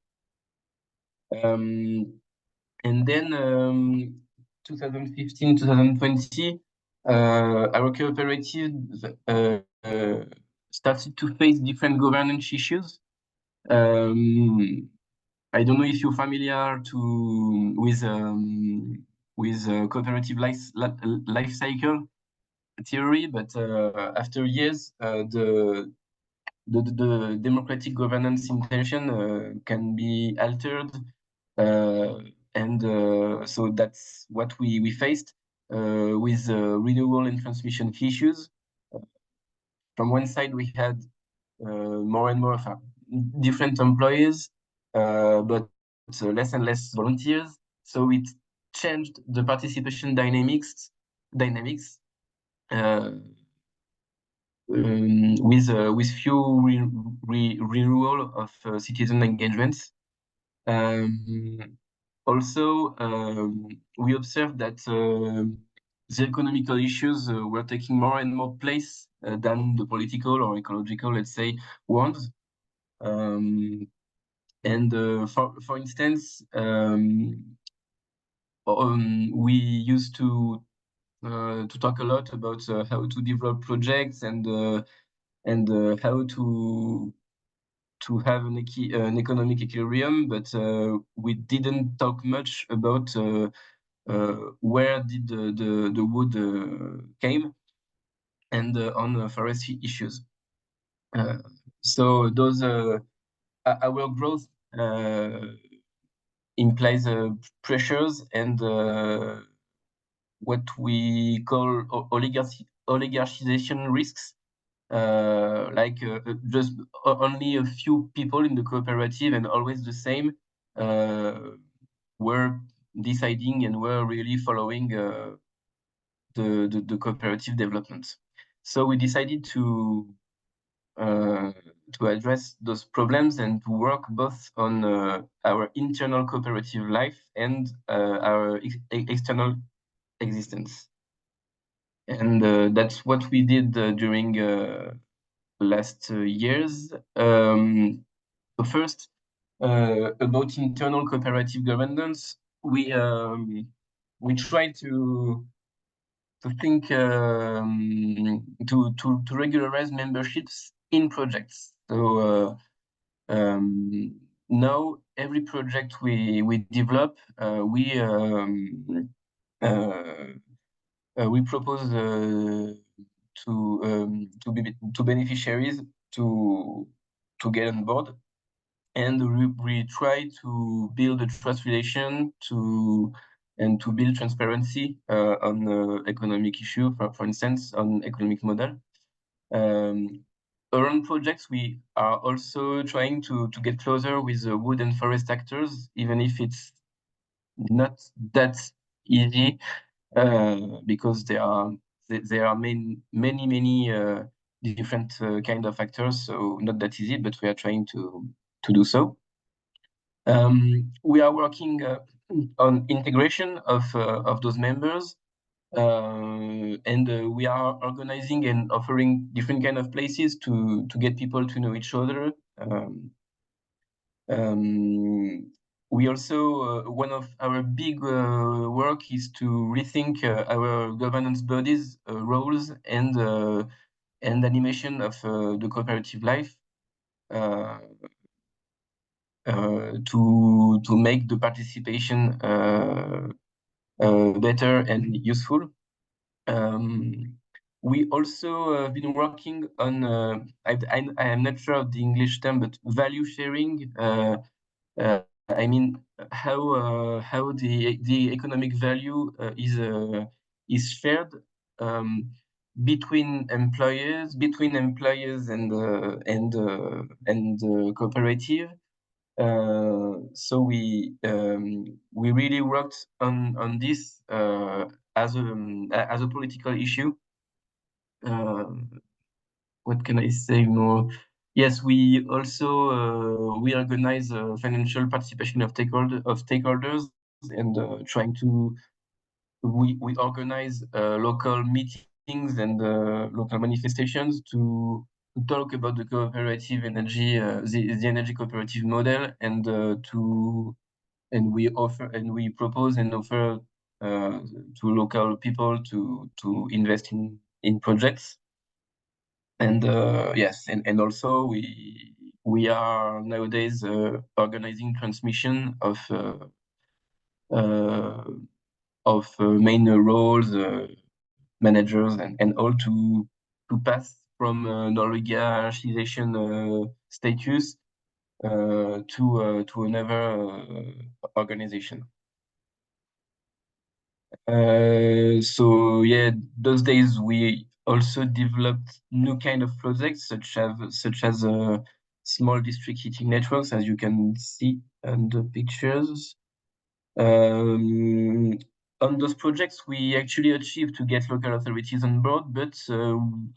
And then 2015, 2020, our cooperative started to face different governance issues. I don't know if you're familiar with cooperative life cycle theory, but after years, the democratic governance intention can be altered, and so that's what we faced with renewal and transmission issues. From one side, we had more and more different employees, but less and less volunteers. So it changed the participation dynamics. With few renewal of citizen engagements. Also, we observed that the economical issues were taking more and more place than the political or ecological, let's say, ones. And for instance, we used to talk a lot about how to develop projects and how to to have an economic equilibrium, but we didn't talk much about where did the wood came, and on forestry issues. So those our growth implies pressures and what we call oligarchization risks, like just only a few people in the cooperative and always the same were deciding and were really following the cooperative development. So we decided to address those problems and to work both on our internal cooperative life and our external existence. And that's what we did during last years. So first, about internal cooperative governance, we try to think to regularize memberships in projects. So now every project we develop, we propose to beneficiaries to get on board, and we try to build a trust relation and to build transparency on economic issue, for instance, on economic model. Around projects, we are also trying to get closer with the wood and forest actors, even if it's not that easy, because there are many different kind of actors, so not that easy, but we are trying to do so. We are working on integration of those members, and we are organizing and offering different kind of places to get people to know each other. We also, one of our big work is to rethink our governance bodies, roles, and animation of the cooperative life, to make the participation better and useful. We also have been working on, I am not sure of the English term, but value sharing. I mean, how the economic value is shared between employers and cooperative. So we really worked on this as a political issue. What can I say more? Yes, we also we organize financial participation of stakeholders, and trying to we organize local meetings and local manifestations to talk about the cooperative energy, the energy cooperative model, and we propose and offer to local people to invest in projects. And yes, and also we are nowadays organizing transmission of main roles, managers, and all to pass from non-oligarchization status to another organization. So yeah, those days we also developed new kind of projects, such as small district heating networks, as you can see on the pictures. On those projects, we actually achieved to get local authorities on board, but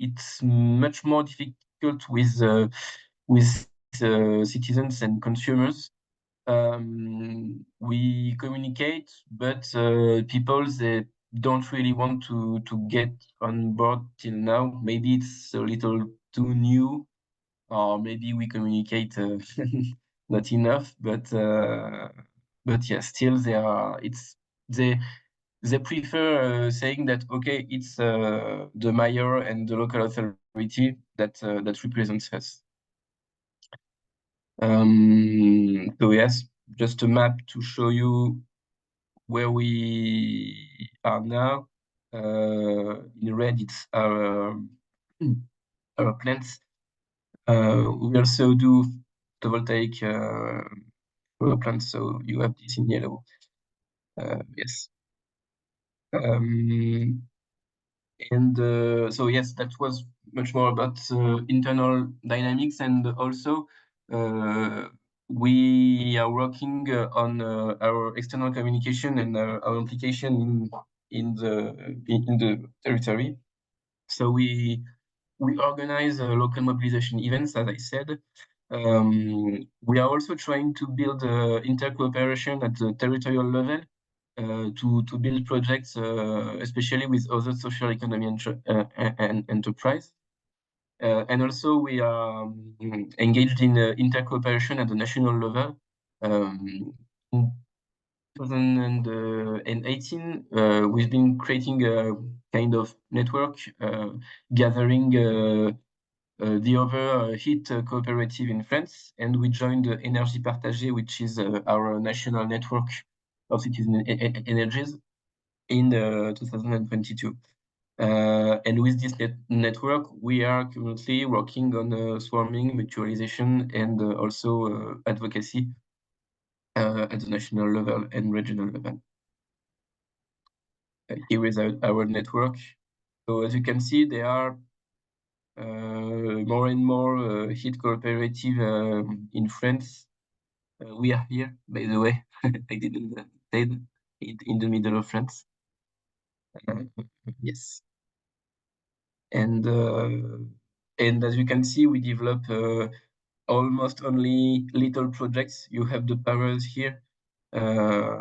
it's much more difficult with citizens and consumers. We communicate, but people, they don't really want to get on board till now. Maybe it's a little too new, or maybe we communicate not enough. But yeah, still they prefer saying that, okay, it's the mayor and the local authority that represents us. So yes, just a map to show you where we are now. In red, it's our plants. We also do photovoltaic power plants, so you have this in yellow. Yes. And so yes, that was much more about internal dynamics, and also we are working on our external communication and our implication in the territory. So we organize local mobilization events, as I said. We are also trying to build inter-cooperation at the territorial level to build projects, especially with other social economy and enterprise. And also we are engaged in inter-cooperation at the national level. In 2018, we've been creating a kind of network, gathering the other heat cooperative in France, and we joined Énergie Partagée, which is our national network of citizen energies in 2022. And with this network, we are currently working on swarming, mutualization, and also advocacy at the national level and regional level. Here is our network. So as you can see, there are more and more heat cooperative in France. We are here, by the way. I didn't say that, in the middle of France. Yes. And as you can see, we develop almost only little projects. You have the powers here.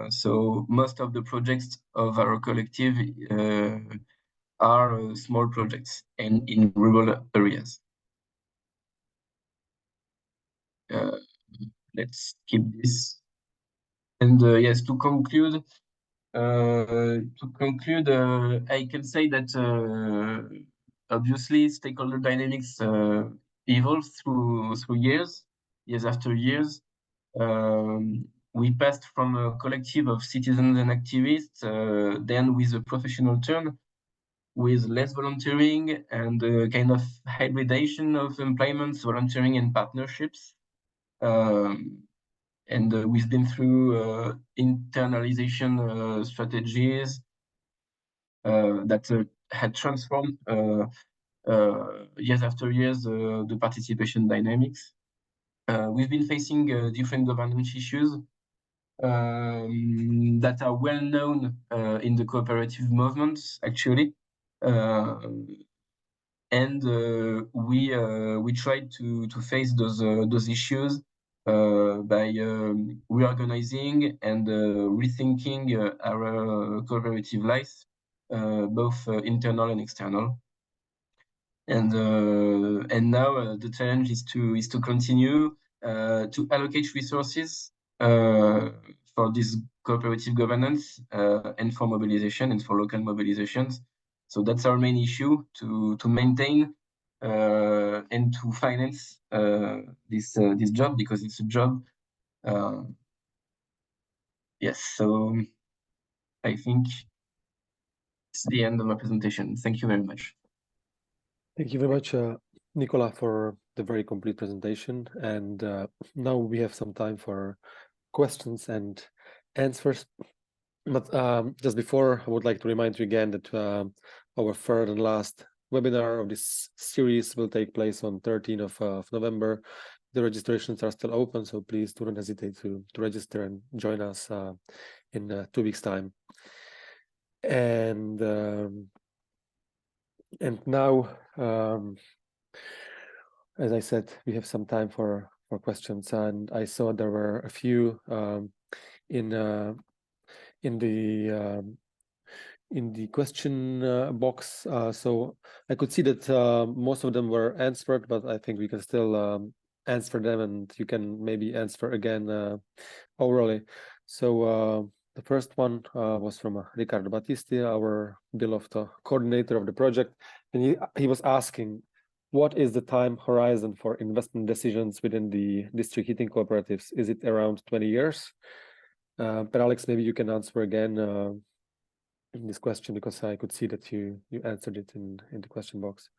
So most of the projects of our collective are small projects and in rural areas. Let's keep this. And yes, to conclude, I can say that obviously stakeholder dynamics evolve through years after years. We passed from a collective of citizens and activists, then with a professional turn, with less volunteering and a kind of hybridation of employments, volunteering, and partnerships. And we've been through internalization strategies that had transformed years after years the participation dynamics. We've been facing different governance issues that are well known in the cooperative movements, actually. And we tried to face those issues by reorganizing and rethinking our cooperative life, both internal and external. And now the challenge is to continue to allocate resources for this cooperative governance and for mobilization and for local mobilizations. So that's our main issue, to maintain and to finance this job, because it's a job. Yes, so I think it's the end of my presentation. Thank you very much. Thank you very much, Nicola, for the very complete presentation. And now we have some time for questions and answers. But just before, I would like to remind you again that our third and last webinar of this series will take place on 13th of November. The registrations are still open, so please do not hesitate to register and join us in 2 weeks' time. And now, as I said, we have some time for questions, and I saw there were a few in the question box. So I could see that most of them were answered, but I think we can still answer them, and you can maybe answer again orally. So the first one was from Ricardo Battisti, our beloved coordinator of the project, and he was asking, what is the time horizon for investment decisions within the district heating cooperatives? Is it around 20 years? But Alex, maybe you can answer again in this question, because I could see that you answered it in the question box.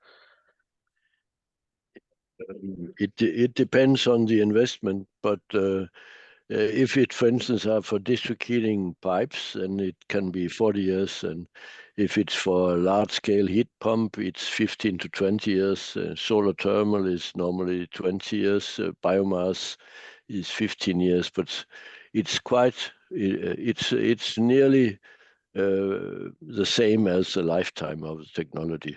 It depends on the investment, but if it, for instance, are for district heating pipes, then it can be 40 years, and if it's for a large-scale heat pump, it's 15 to 20 years. Solar thermal is normally 20 years. Biomass is 15 years, but it's quite it's nearly the same as the lifetime of the technology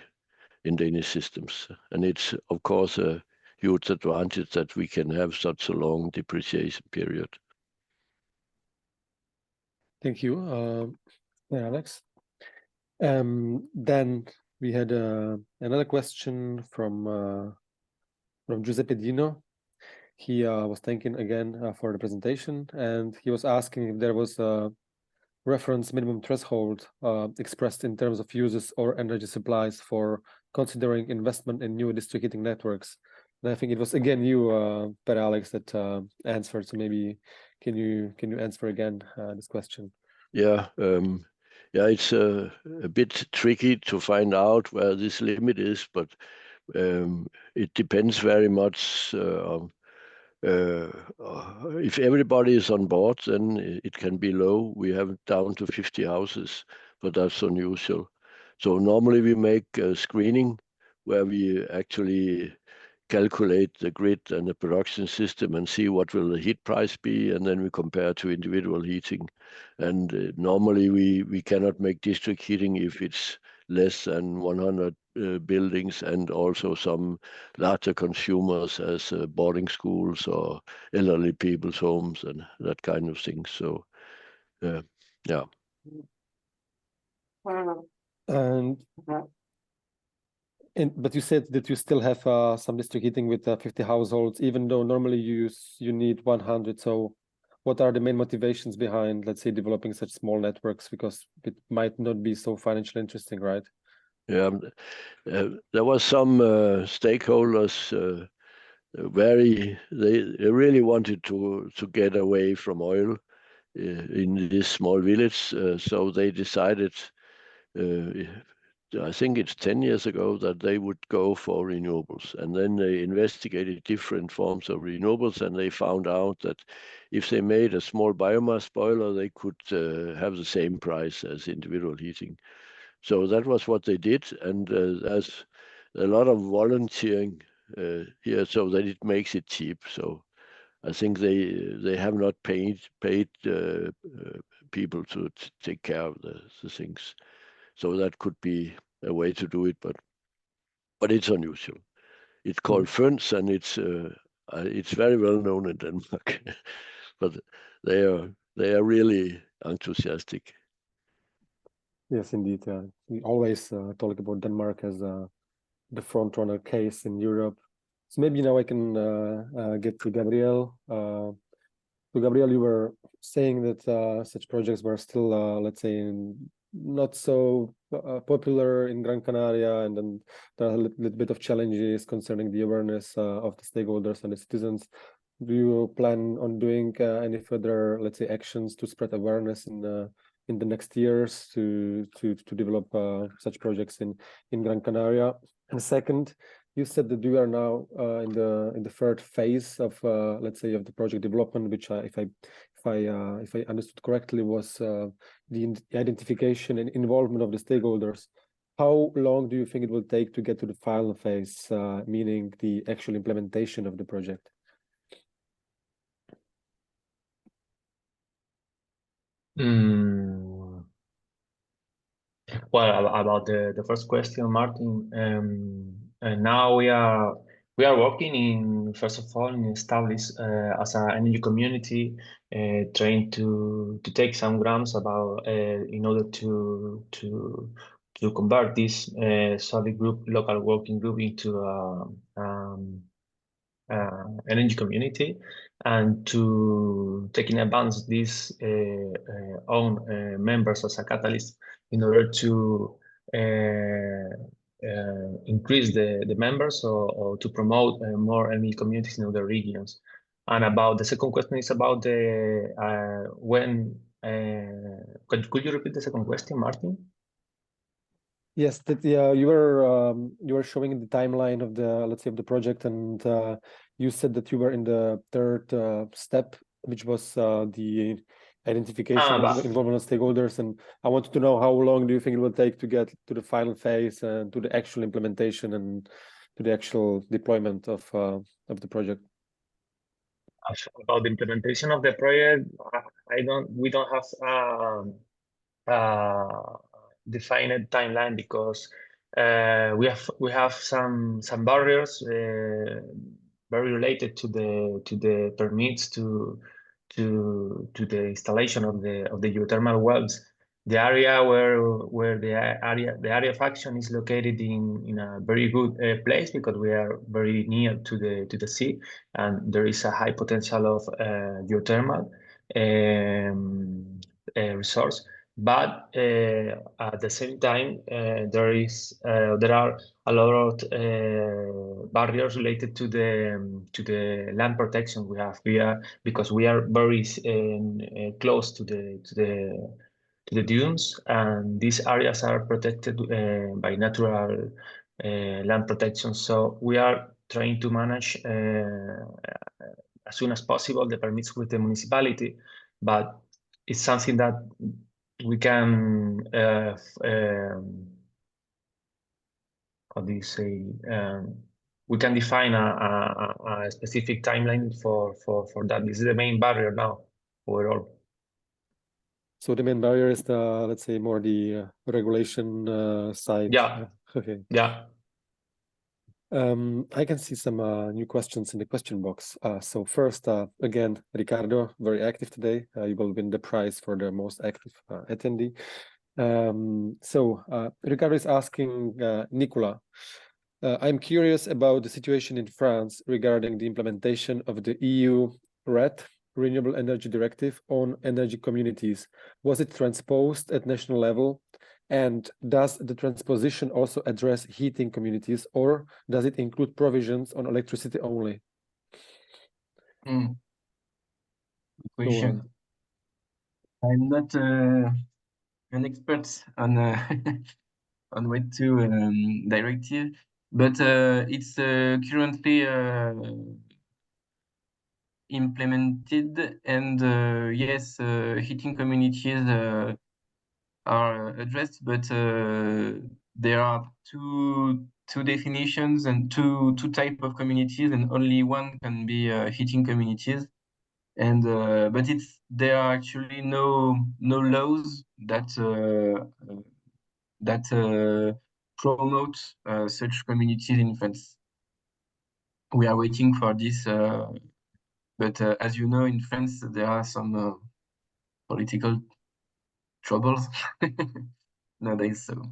in Danish systems, and it's of course a huge advantage that we can have such a long depreciation period. Thank you, Alex. Then we had another question from Giuseppe Dino. He was thanking again for the presentation, and he was asking if there was a reference minimum threshold expressed in terms of uses or energy supplies for considering investment in new district heating networks. And I think it was again you, Per Alex, that answered. So maybe can you answer again this question? Yeah, it's a bit tricky to find out where this limit is, but it depends very much on if everybody is on board, then it can be low. We have down to 50 houses, but that's unusual. So normally we make a screening where we actually calculate the grid and the production system and see what will the heat price be, and then we compare to individual heating. And normally we cannot make district heating if it's less than 100 buildings, and also some larger consumers as boarding schools or elderly people's homes and that kind of thing. So yeah. But you said that you still have some district heating with 50 households, even though normally you need 100. So what are the main motivations behind, let's say, developing such small networks? Because it might not be so financially interesting, right? Yeah, there was some stakeholders they really wanted to get away from oil in this small village, so they decided, I think it's 10 years ago, that they would go for renewables. And then they investigated different forms of renewables, and they found out that if they made a small biomass boiler, they could have the same price as individual heating. So that was what they did, and there's a lot of volunteering here, so that it makes it cheap. So I think they have not paid people to take care of the things. So that could be a way to do it, but it's unusual. It's called Föns, and it's very well known in Denmark, but they are really enthusiastic. Yes, indeed. We always talk about Denmark as the front runner case in Europe. So maybe now I can get to Gabriel. So Gabriel, you were saying that such projects were still, let's say, not so popular in Gran Canaria, and then there are a little bit of challenges concerning the awareness of the stakeholders and the citizens. Do you plan on doing any further, let's say, actions to spread awareness in the next years to develop such projects in Gran Canaria? And second, you said that you are now in the third phase of let's say of the project development, which if I understood correctly was the identification and involvement of the stakeholders. How long do you think it will take to get to the final phase, meaning the actual implementation of the project? Well, about the first question, Martin, and now we are working in, first of all, in establish as an energy community, trying to take some grants about in order to convert this solid group, local working group, into energy community, and to take in advance these own members as a catalyst in order to increase the members or to promote more enemy communities in other regions. And about the second question is about the when. Could you repeat the second question, Martin? Yes, that you were showing the timeline of the, let's say, of the project, and you said that you were in the third step, which was the identification and involvement of stakeholders. And I wanted to know how long do you think it will take to get to the final phase and to the actual implementation and to the actual deployment of the project? About the implementation of the project, we don't have defined timeline because we have some barriers very related to the permits to the installation of the geothermal wells. The area where the area of action is located in a very good place because we are very near to the sea, and there is a high potential of geothermal resource. But at the same time, there are a lot of barriers related to the land protection we have here because we are very close to the dunes, and these areas are protected by natural land protection. So we are trying to manage as soon as possible the permits with the municipality, but it's something that we can how do you say, we can define a specific timeline for that. This is the main barrier now overall. So the main barrier is the, let's say, more the regulation side. Yeah. Okay. Yeah. I can see some new questions in the question box. So first, again, Ricardo, very active today. You will win the prize for the most active attendee. So Ricardo is asking Nicola, I'm curious about the situation in France regarding the implementation of the EU RED, Renewable Energy Directive, on energy communities. Was it transposed at national level? And does the transposition also address heating communities, or does it include provisions on electricity only? Good question. I'm not an expert on on Web 2 directive, but it's currently implemented, and yes, heating communities are addressed, but there are two definitions and two type of communities, and only one can be heating communities. And but there are actually no laws that promote such communities in France. We are waiting for this, but as you know, in France there are some political troubles nowadays. So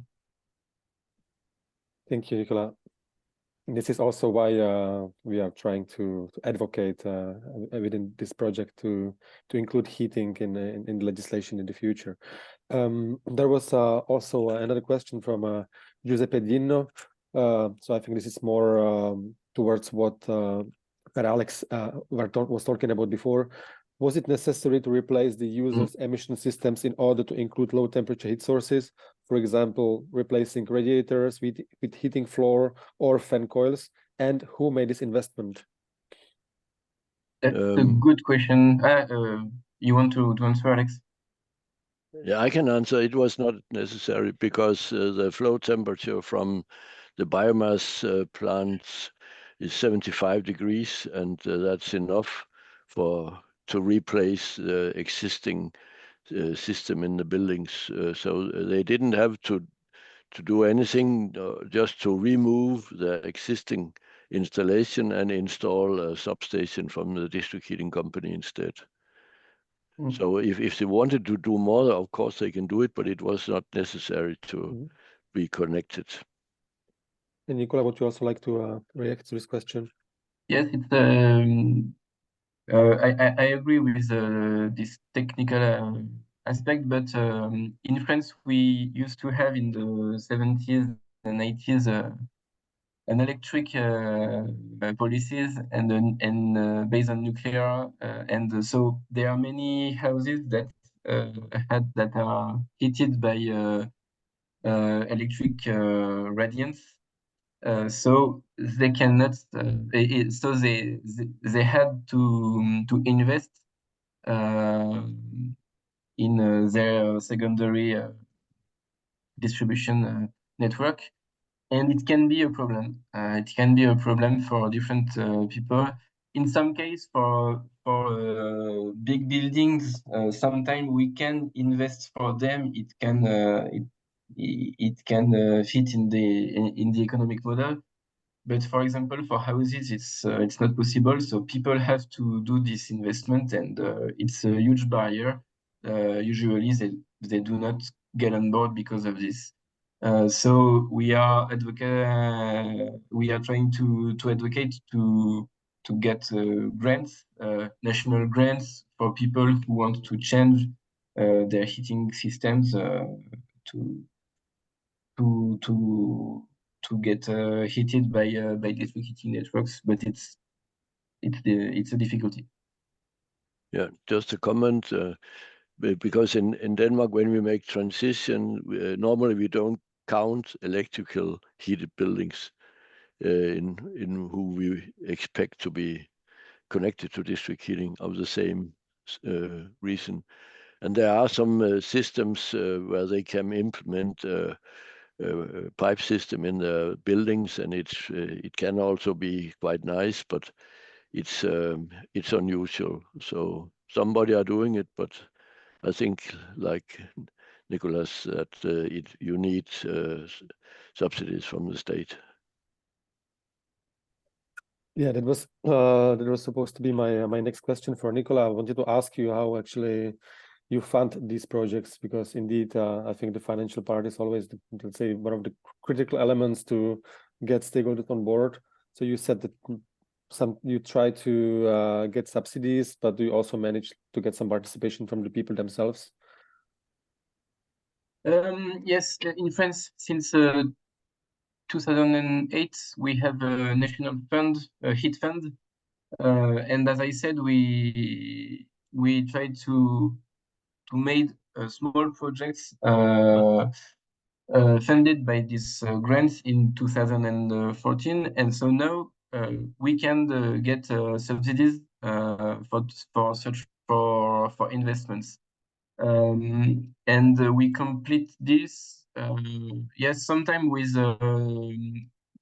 thank you, Nicola. This is also why we are trying to advocate within this project to include heating in the legislation in the future. There was also another question from Giuseppe Dino. So I think this is more towards what Alex was talking about before. Was it necessary to replace the user's emission systems in order to include low temperature heat sources? For example, replacing radiators with heating floor or fan coils, and who made this investment? That's a good question. You want to answer, Alex? Yeah, I can answer. It was not necessary because the flow temperature from the biomass plants is 75 degrees, and that's enough to replace the existing system in the buildings. So they didn't have to do anything, just to remove the existing installation and install a substation from the district heating company instead. So if they wanted to do more, of course they can do it, but it was not necessary to be connected. And Nicola, would you also like to react to this question? Yes, it's I agree with this technical aspect, but in France we used to have in the 70s 90s an electric policies and based on nuclear, and so there are many houses that are heated by electric radiance. So they cannot. So they had to invest in their secondary distribution network, and it can be a problem. It can be a problem for different people. In some case, for big buildings, sometimes we can invest for them. It can fit in the economic model. But for example, for houses, it's not possible. So people have to do this investment, and it's a huge barrier. Usually, they do not get on board because of this. So we are trying to advocate to get grants, national grants for people who want to change their heating systems to to to to get heated by district heating networks, but it's a difficulty. Yeah, just a comment, because in Denmark, when we make transition, normally we don't count electrical heated buildings in who we expect to be connected to district heating of the same reason. And there are some systems where they can implement pipe system in the buildings, and it can also be quite nice, but it's unusual. So somebody are doing it, but I think, like Nicholas, that you need subsidies from the state. Yeah, that was supposed to be my next question for Nicola. I wanted to ask you how actually you fund these projects, because indeed I think the financial part is always let's say one of the critical elements to get stakeholders on board. So you said that you try to get subsidies, but do you also manage to get some participation from the people themselves? Yes, in France, since 2008, we have a national fund, a heat fund, and as I said, we try to make small projects funded by this grants in 2014, and so now we can get subsidies for investments. And we complete this, yes, sometimes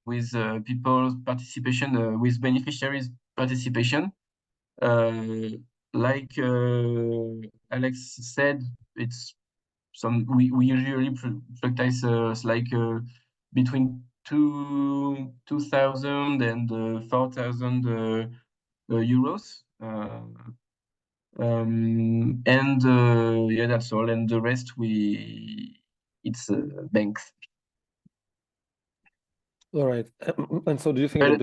with people's participation, with beneficiaries' participation. Like Alex said, it's we usually practice like between 2,000 and 4,000 euros. And yeah, that's all. And the rest it's banks. All right. And so do you think that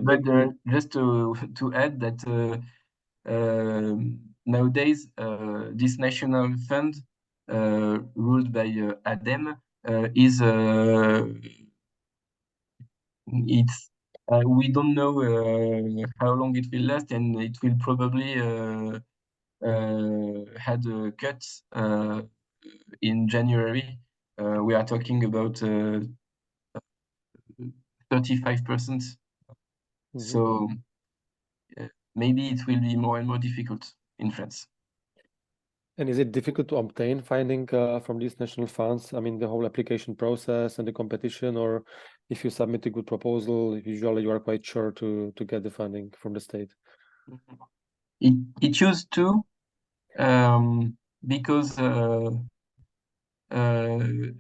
just to add that nowadays this national fund ruled by ADEME is it's we don't know how long it will last, and it will probably had a cut in January. We are talking about 35%. So maybe it will be more and more difficult in France. And is it difficult to obtain funding from these national funds? I mean, the whole application process and the competition, or if you submit a good proposal, usually you are quite sure to get the funding from the state? It used to, because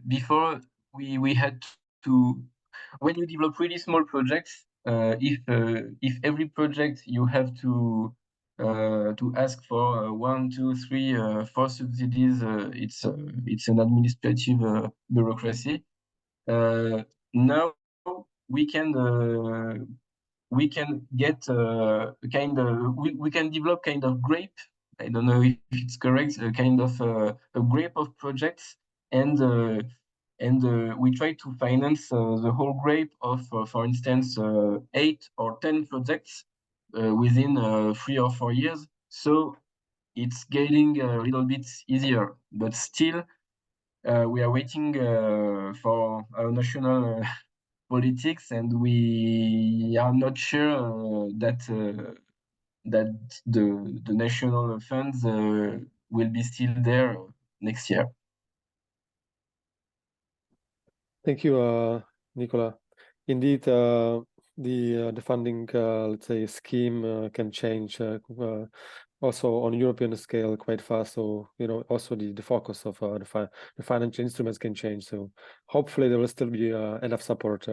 before we had to, when you develop really small projects, if every project you have to ask for 1, 2, 3, 4 subsidies, it's an administrative bureaucracy. Now we can get we can develop kind of grape. I don't know if it's correct, a kind of a grape of projects, and and we try to finance the whole grape of, for instance, 8 or 10 projects within 3 or 4 years. So it's getting a little bit easier, but still we are waiting for our national politics, and we are not sure that the national funds will be still there next year. Thank you, Nicola. Indeed, the funding, let's say, scheme can change also on European scale quite fast. So, you know, also the focus of the financial instruments can change. So hopefully there will still be enough support.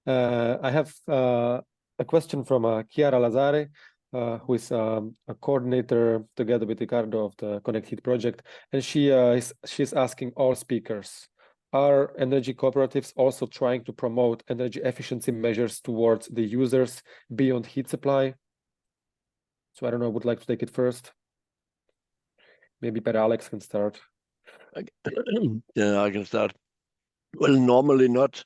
I have a question from Chiara Lazare, who is a coordinator together with Ricardo of the ConnectHeat project, and she's asking all speakers: are energy cooperatives also trying to promote energy efficiency measures towards the users beyond heat supply? So I don't know, would like to take it first. Maybe Per Alex can start. Yeah, I can start. Well, normally not,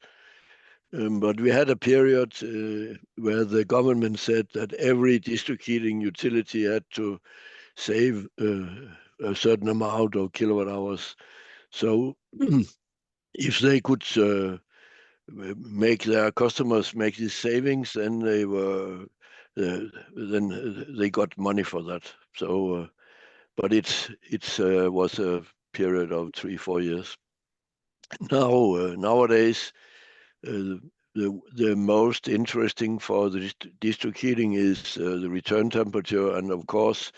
but we had a period where the government said that every district heating utility had to save a certain amount of kilowatt hours. So if they could make their customers make these savings, then they got money for that. So, but it was a period of 3-4 years. Now nowadays, the most interesting for the district heating is the return temperature, and of course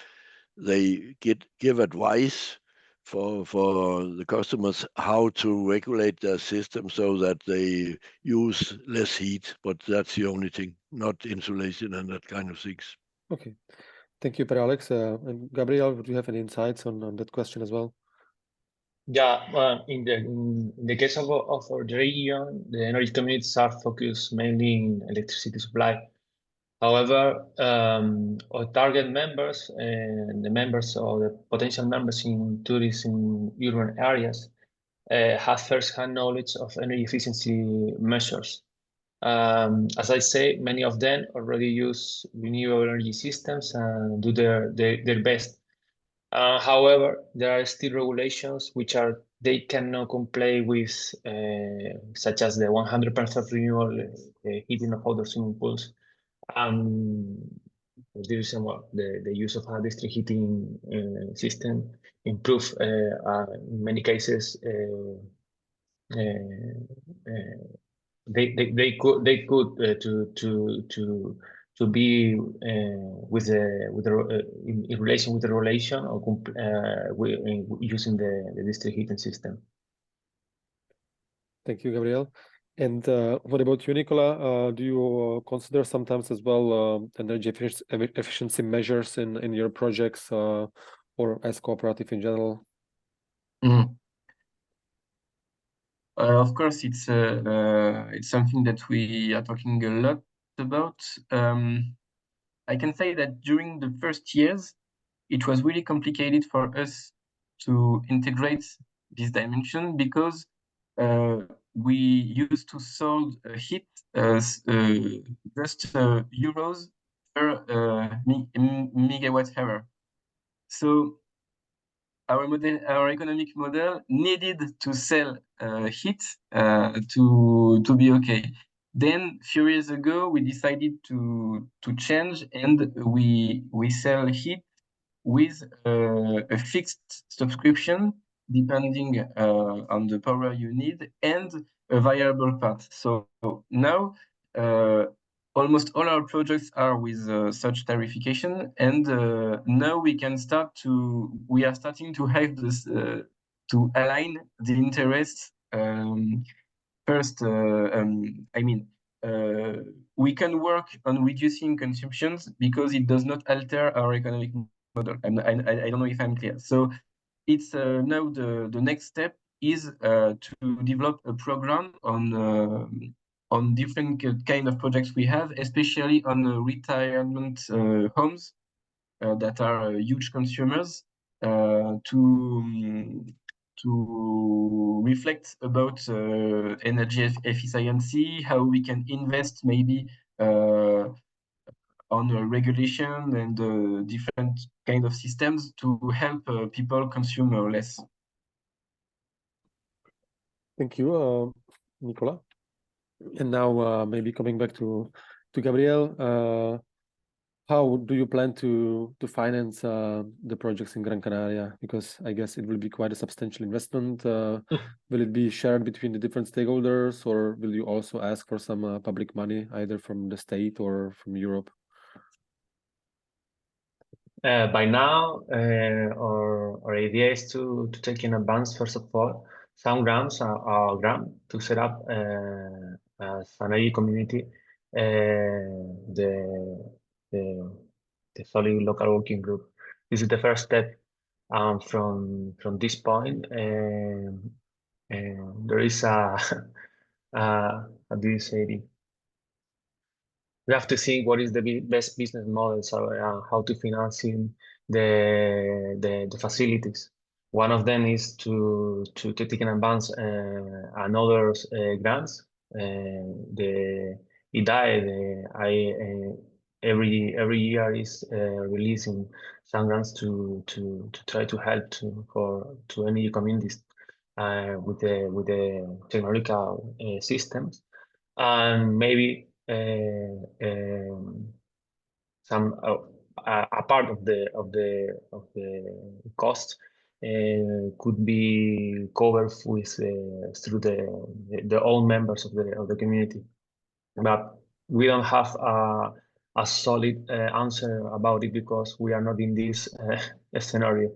they give advice for the customers how to regulate their system so that they use less heat. But that's the only thing, not insulation and that kind of things. Okay, thank you, Per Alex. And Gabriel, would you have any insights on that question as well? Yeah, in the case of our region, the energy communities are focused mainly in electricity supply. However, our target members and the members or the potential members in tourism urban areas have first-hand knowledge of energy efficiency measures. As I say, many of them already use renewable energy systems and do their best. However, there are still regulations which they cannot comply with, such as the 100% renewable heating of outdoor swimming pools. The use of a district heating system improve in many cases. They could to be with in relation with the relation or using the district heating system. Thank you, Gabriel. And what about you, Nicola? Do you consider sometimes as well energy efficiency measures in your projects or as cooperative in general? Of course, it's something that we are talking a lot about. I can say that during the first years, it was really complicated for us to integrate this dimension because we used to sold heat just euros per megawatt hour. So our economic model needed to sell heat to be okay. Then a few years ago, we decided to change, and we sell heat with a fixed subscription depending on the power you need and a variable part. So now almost all our projects are with such tarification, and now we are starting to have this to align the interests. First, I mean, we can work on reducing consumptions because it does not alter our economic model. I don't know if I'm clear. So it's now the next step is to develop a program on different kind of projects we have, especially on retirement homes that are huge consumers, to to reflect about energy efficiency, how we can invest maybe on regulation and different kind of systems to help people consume less. Thank you, Nicola. And now maybe coming back to Gabriel, how do you plan to finance the projects in Gran Canaria? Because I guess it will be quite a substantial investment. Will it be shared between the different stakeholders, or will you also ask for some public money, either from the state or from Europe? By now, our idea is to take in advance, first of all, some grants, a grant to set up as an energy community the solid local working group. This is the first step. From this point, there is a how do you say it? We have to think what is the best business model, so how to financing the facilities. One of them is to take in advance another grants. The IDAE, every year is releasing some grants to try to help to energy communities with the technological systems, and maybe some a part of the cost could be covered with through the own members of the community, but we don't have a solid answer about it because we are not in this scenario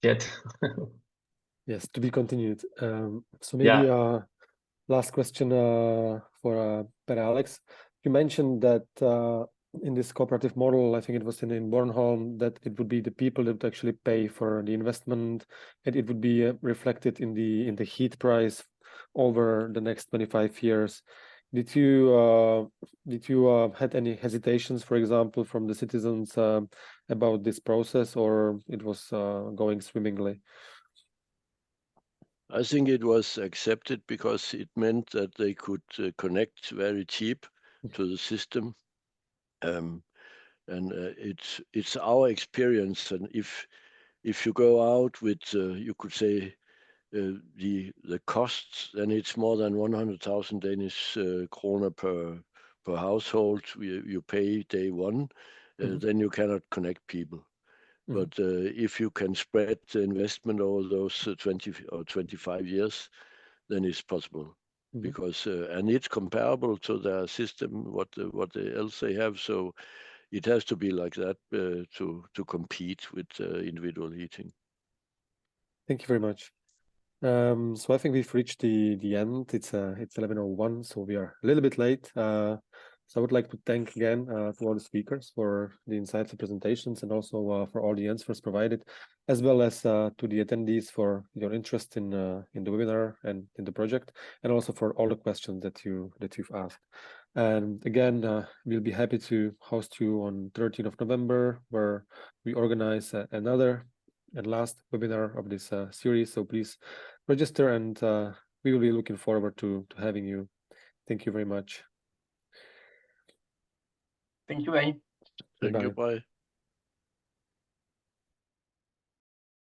yet. Yes, to be continued. So maybe last question for Alex. You mentioned that in this cooperative model, I think it was in Bornholm, that it would be the people that would actually pay for the investment, and it would be reflected in the heat price over the next 25 years. Did you had any hesitations, for example, from the citizens about this process, or it was going swimmingly? I think it was accepted because it meant that they could connect very cheap to the system, and it's our experience. And if you go out with you could say the costs, then it's more than 100,000 Danish kroner per household. You pay day one, then you cannot connect people. But if you can spread the investment over those 20 or 25 years, then it's possible. Because and it's comparable to their system, what else they have. So it has to be like that to compete with individual heating. Thank you very much. So I think we've reached the end. It's 11:01, so we are a little bit late. So I would like to thank again to all the speakers for the insightful presentations, and also for all the answers provided, as well as to the attendees for your interest in the webinar and in the project, and also for all the questions that you've asked. And again, we'll be happy to host you on 13th of November, where we organize another and last webinar of this series. So please register, and we will be looking forward to having you. Thank you very much. Thank you, bye. Thank you, bye.